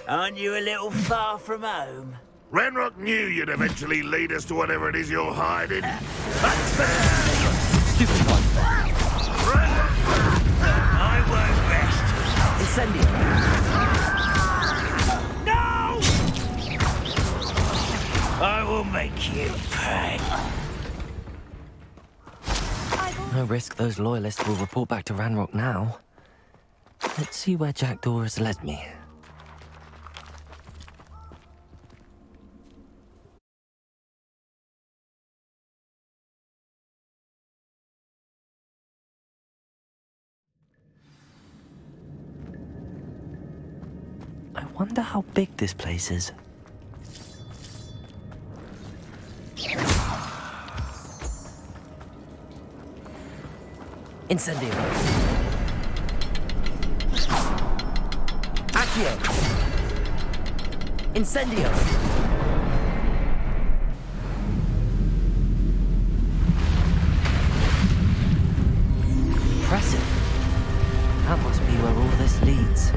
Aren't you a little far from home? Ranrock knew you'd eventually lead us to whatever it is you're hiding. Stupid one. I won't rest. Incendio. No! I will make you pay. No risk those loyalists will report back to Ranrock now. Let's see where Jackdaw has led me. I wonder how big this place is. Incendio. Accio. Incendio. Impressive. That must be where all this leads.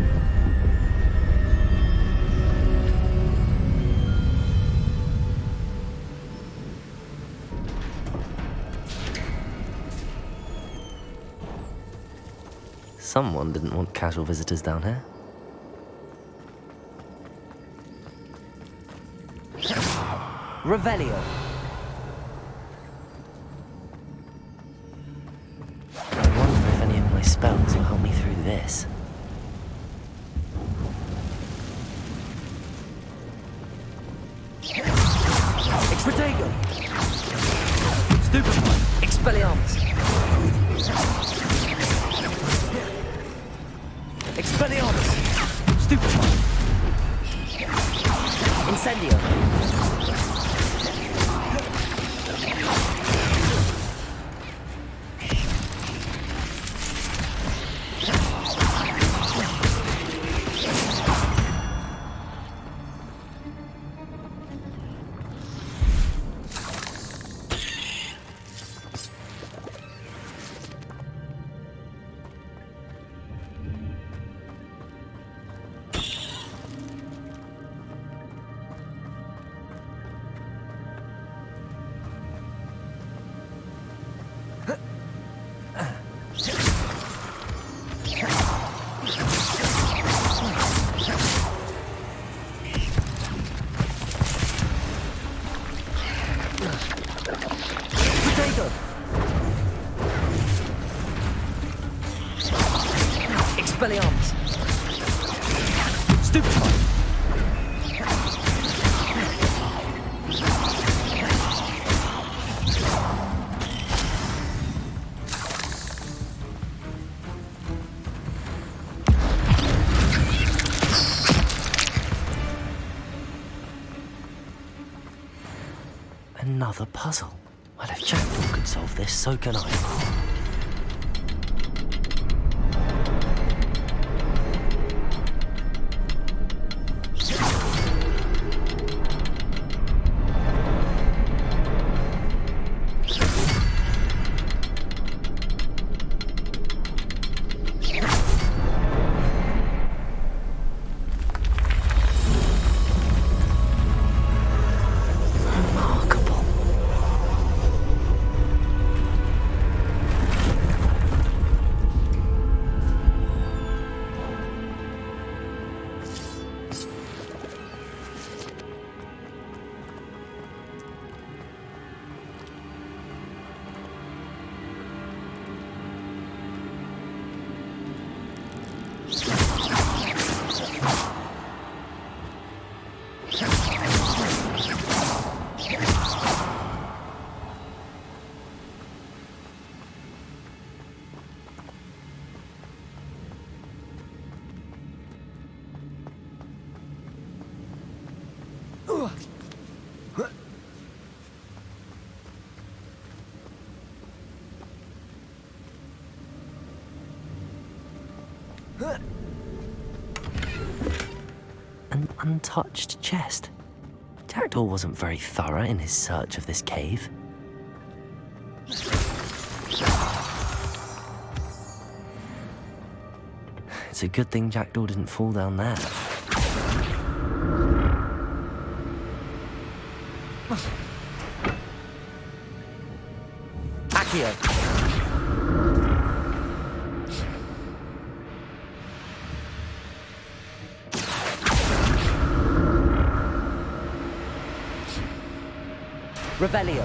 Someone didn't want casual visitors down here. Revelio. I wonder if any of my spells will help me through this. Expedego. Stupefy. Expelliarmus. Expelliarmus! Stupefy! Incendio! Expelliarmus! Stupefy! Another puzzle. Well, if Jackdaw could solve this, so can I. untouched chest. Jackdaw wasn't very thorough in his search of this cave. It's a good thing Jackdaw didn't fall down there. Accio! Revelio.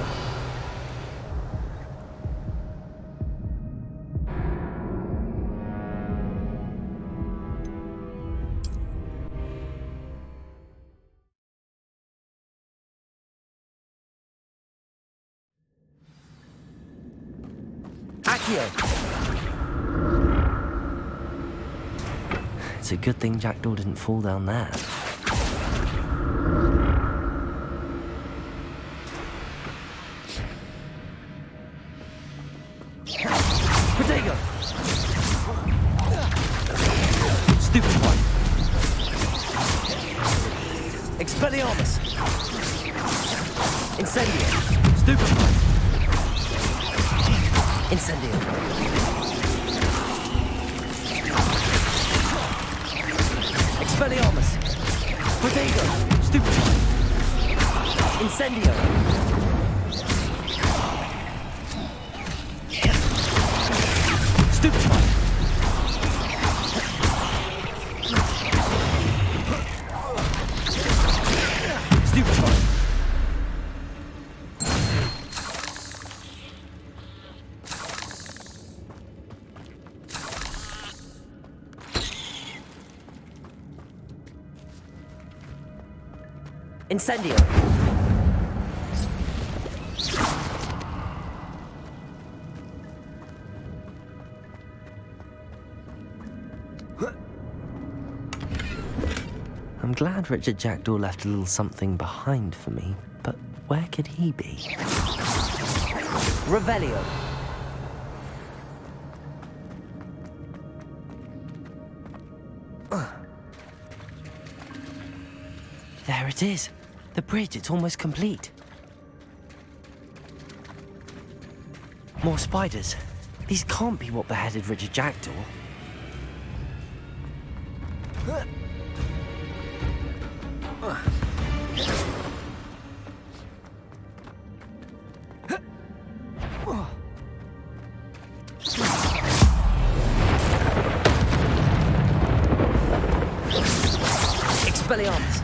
Accio. It's a good thing Jackdaw didn't fall down there. Stupid one. Expelliarmus. Incendio. Stupid one. Incendio. Expelliarmus. Protego. Stupid one. Incendio. Stupid one. Stupid one. Incendio. I'm glad Richard Jackdaw left a little something behind for me, but where could he be? Revelio. There it is. The bridge, it's almost complete. More spiders. These can't be what beheaded Richard Jackdaw. Expelliarmus.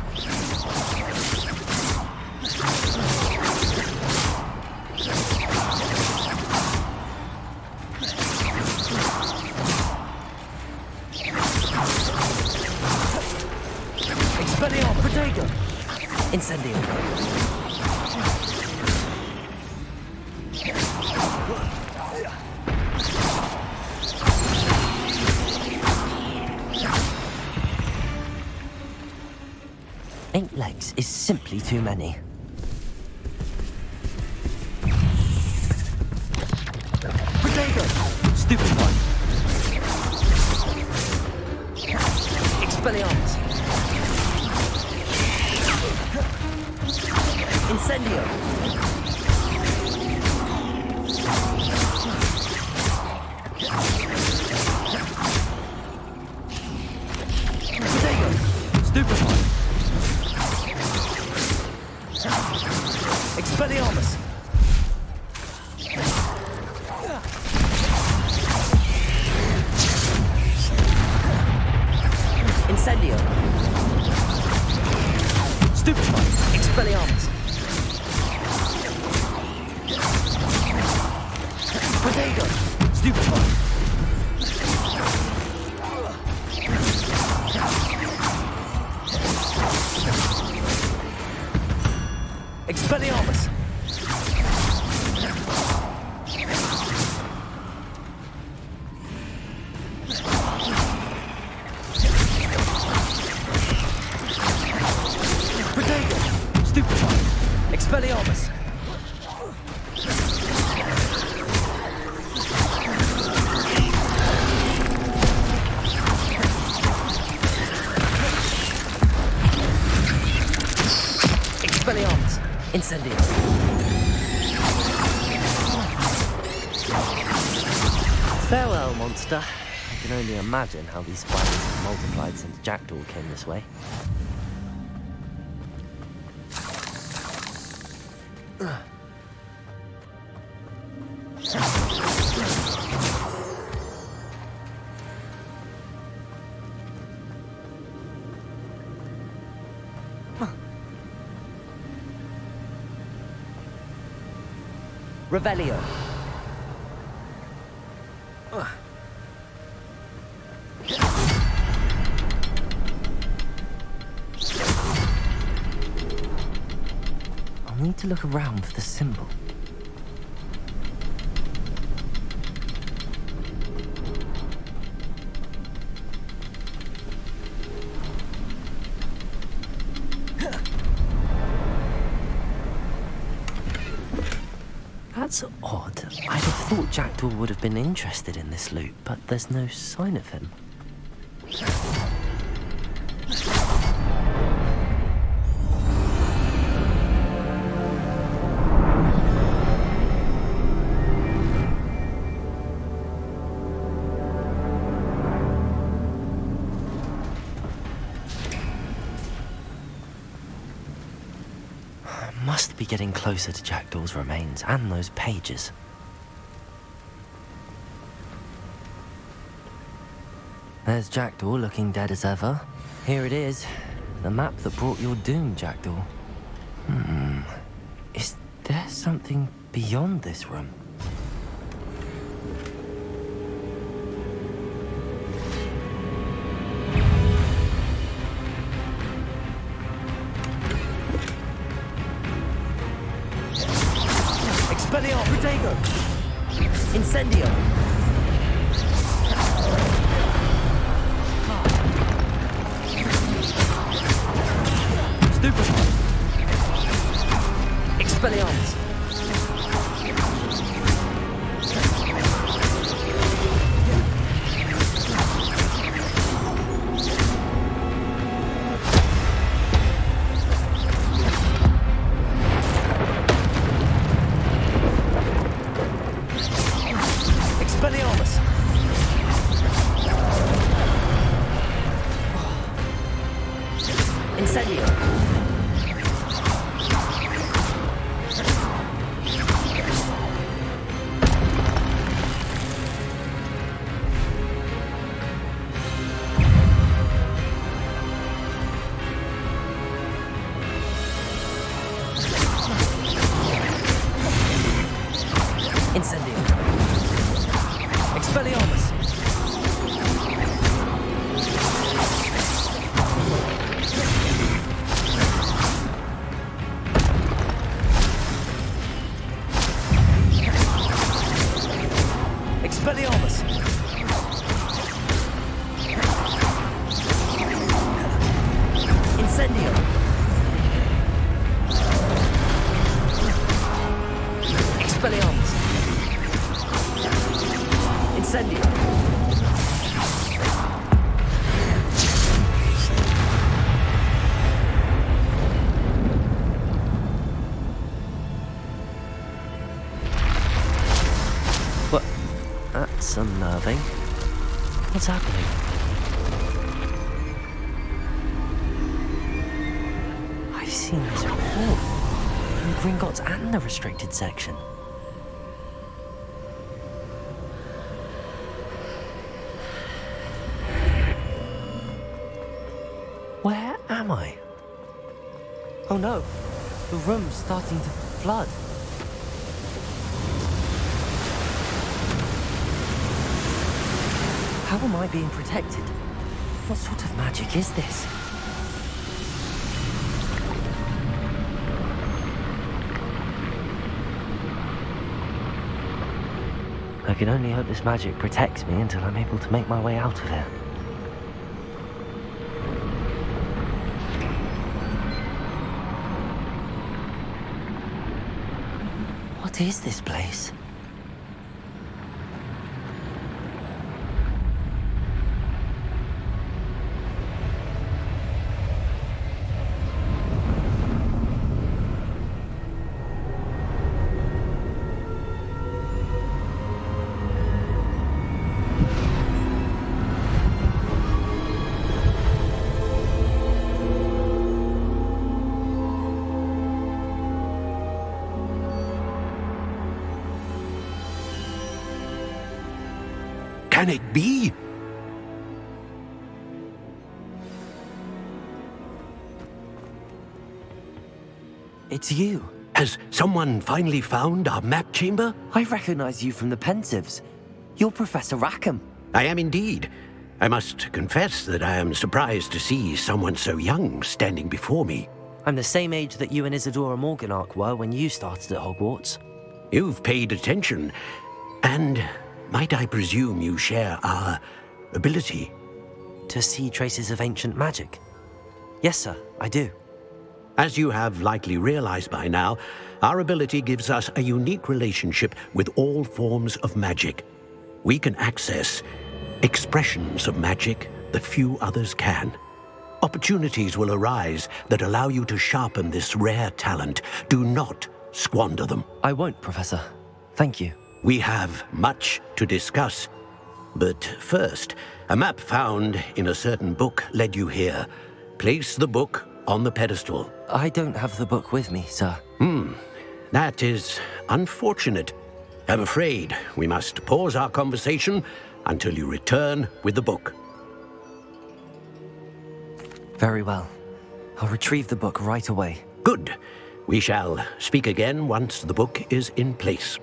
Expelliarmus. Protego. Incendio. Eight legs is simply too many. Protego! Stupid one. Expelliarmus. Incendio. Protego! Stupid one. Expelliarmus! Incendio! Stupid one! Expelliarmus! Protego! Stupid one! Expelliarmus! Protego! Stupid one! Expelliarmus! Incendio. Farewell, monster. I can only imagine how these spiders have multiplied since Jackdaw came this way. Revelio. I'll need to look around for the symbol. That's odd. I'd have thought Jackdaw would have been interested in this loot, but there's no sign of him. Must be getting closer to Jackdaw's remains and those pages. There's Jackdaw looking dead as ever. Here it is. The map that brought your doom, Jackdaw. Is there something beyond this room? Expelliarmus! Protego! Incendio! Stupefy! Expelliarmus! Expelliarmus! Incendio! Incendio! Expelliarmus! Expelliarmus! Incendio! Expelliarmus! Incendio! What? That's unnerving. What's happening? I've seen this before. In Gringotts and the restricted section. Where am I? Oh no, the room's starting to flood. How am I being protected? What sort of magic is this? I can only hope this magic protects me until I'm able to make my way out of here. What is this place? Can it be? It's you. Has someone finally found our map chamber? I recognize you from the Pensives. You're Professor Rackham. I am indeed. I must confess that I am surprised to see someone so young standing before me. I'm the same age that you and Isadora Morganach were when you started at Hogwarts. You've paid attention, and might I presume you share our ability? To see traces of ancient magic? Yes, sir, I do. As you have likely realized by now, our ability gives us a unique relationship with all forms of magic. We can access expressions of magic that few others can. Opportunities will arise that allow you to sharpen this rare talent. Do not squander them. I won't, Professor. Thank you. We have much to discuss. But first, a map found in a certain book led you here. Place the book on the pedestal. I don't have the book with me, sir. That is unfortunate. I'm afraid we must pause our conversation until you return with the book. Very well. I'll retrieve the book right away. Good. We shall speak again once the book is in place.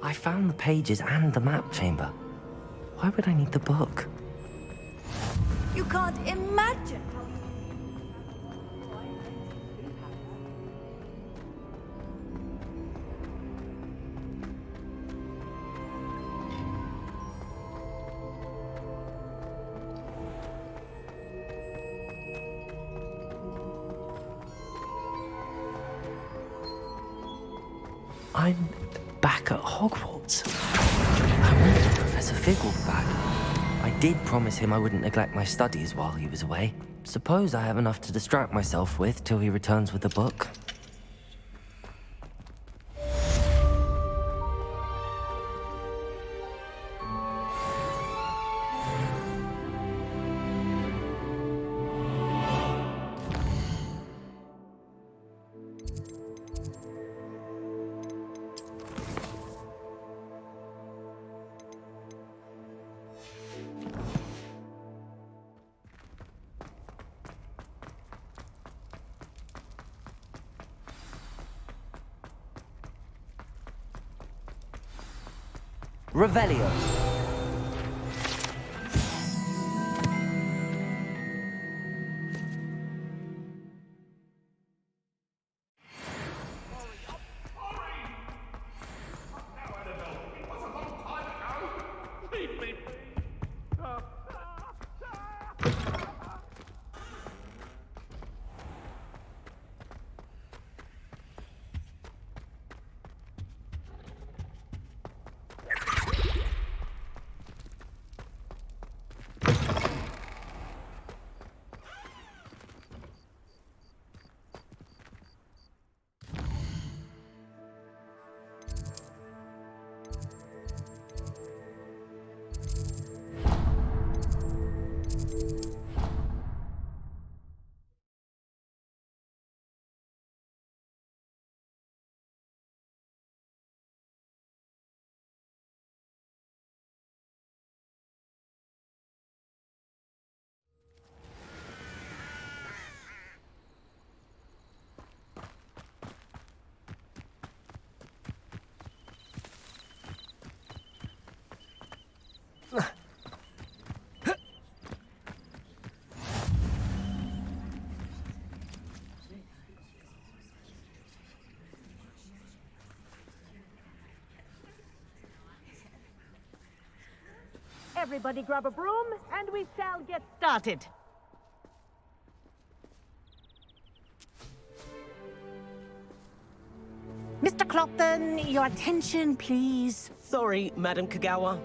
I found the pages and the map chamber. Why would I need the book? You can't imagine how... I'm back at Hogwarts. I wonder if Professor Fig will be back. I did promise him I wouldn't neglect my studies while he was away. Suppose I have enough to distract myself with till he returns with the book. Revelio. Everybody grab a broom, and we shall get started. Mr. Clopton, your attention, please. Sorry, Madam Kagawa.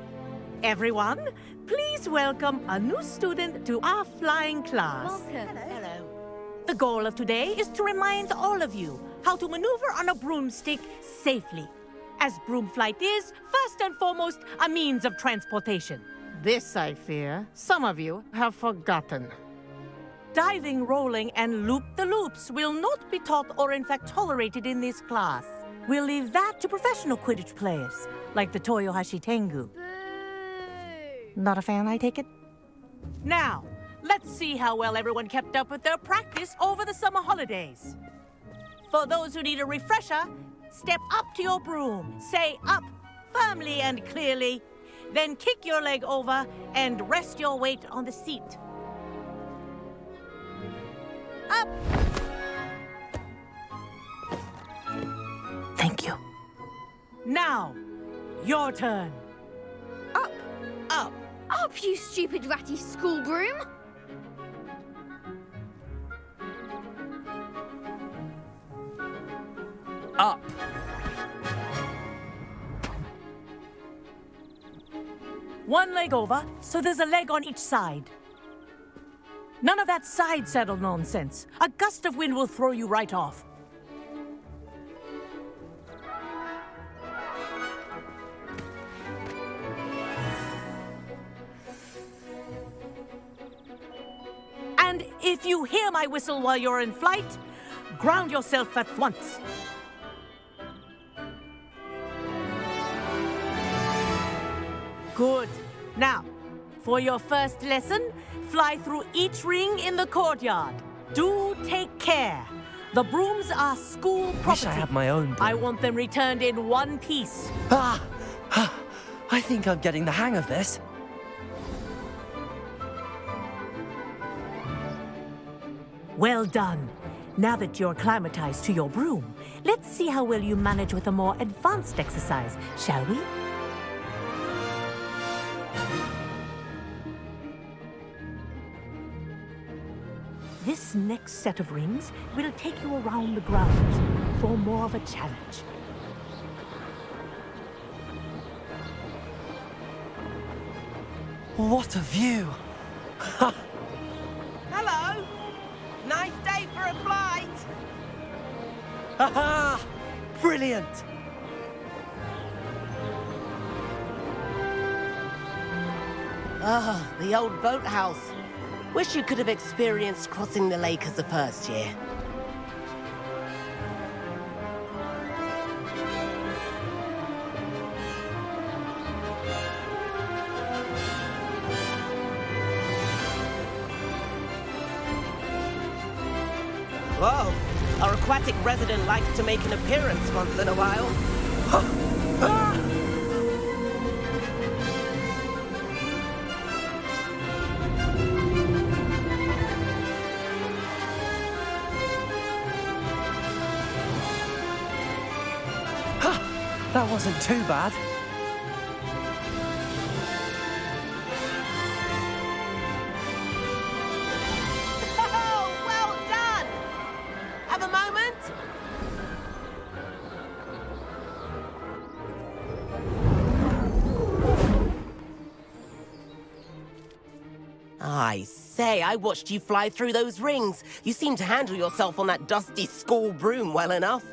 Everyone, please welcome a new student to our flying class. Welcome. Hello. The goal of today is to remind all of you how to maneuver on a broomstick safely, as broom flight is, first and foremost, a means of transportation. This, I fear, some of you have forgotten. Diving, rolling, and loop-the-loops will not be taught or in fact tolerated in this class. We'll leave that to professional Quidditch players, like the Toyohashi Tengu. Not a fan, I take it? Now, let's see how well everyone kept up with their practice over the summer holidays. For those who need a refresher, step up to your broom, say up firmly and clearly, then kick your leg over and rest your weight on the seat. Up! Thank you. Now, your turn. Up! Up! Up, you stupid ratty school broom! Up! One leg over, so there's a leg on each side. None of that side saddle nonsense. A gust of wind will throw you right off. And if you hear my whistle while you're in flight, ground yourself at once. Good. Now, for your first lesson, fly through each ring in the courtyard. Do take care. The brooms are school property. Wish I had my own broom. I want them returned in one piece. I think I'm getting the hang of this. Well done. Now that you're acclimatized to your broom, let's see how well you manage with a more advanced exercise, shall we? This next set of rings will take you around the grounds for more of a challenge. What a view! Hello! Nice day for a flight! Ha-ha! Brilliant! Ah, the old boathouse. Wish you could have experienced crossing the lake as the first year. Whoa! Our aquatic resident likes to make an appearance once in a while. That wasn't too bad. Oh, well done! Have a moment? I say, I watched you fly through those rings. You seem to handle yourself on that dusty school broom well enough.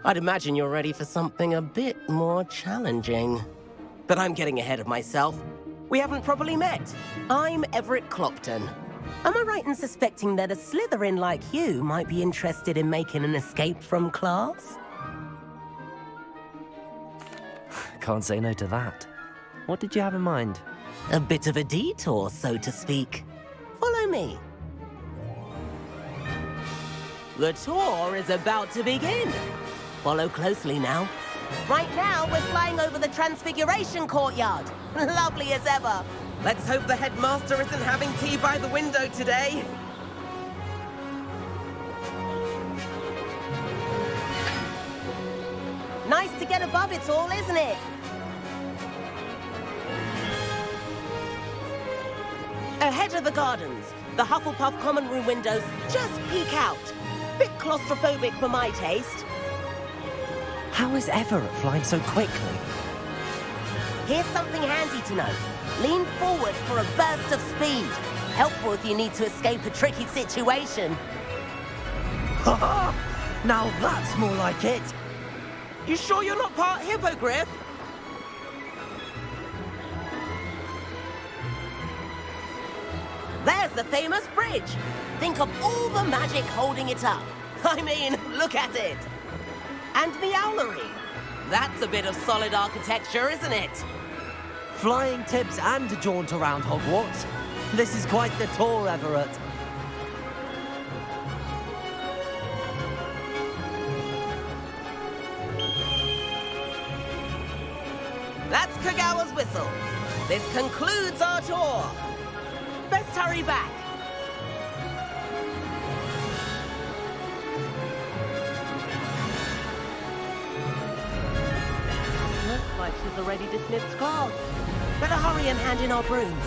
I'd imagine you're ready for something a bit more challenging. But I'm getting ahead of myself. We haven't properly met. I'm Everett Clopton. Am I right in suspecting that a Slytherin like you might be interested in making an escape from class? Can't say no to that. What did you have in mind? A bit of a detour, so to speak. Follow me. The tour is about to begin. Follow closely now. Right now, we're flying over the Transfiguration Courtyard. Lovely as ever. Let's hope the headmaster isn't having tea by the window today. Nice to get above it all, isn't it? Ahead of the gardens, the Hufflepuff common room windows just peek out. Bit claustrophobic for my taste. How is Everett flying so quickly? Here's something handy to know. Lean forward for a burst of speed. Helpful if you need to escape a tricky situation. Now that's more like it. You sure you're not part hippogriff? There's the famous bridge. Think of all the magic holding it up. I mean, look at it. And the owlery. That's a bit of solid architecture, isn't it? Flying tips and a jaunt around Hogwarts. This is quite the tour, Everett. That's Kagawa's whistle. This concludes our tour. Best hurry back. Looks like she's already dismissed class. Better hurry and hand in our brooms.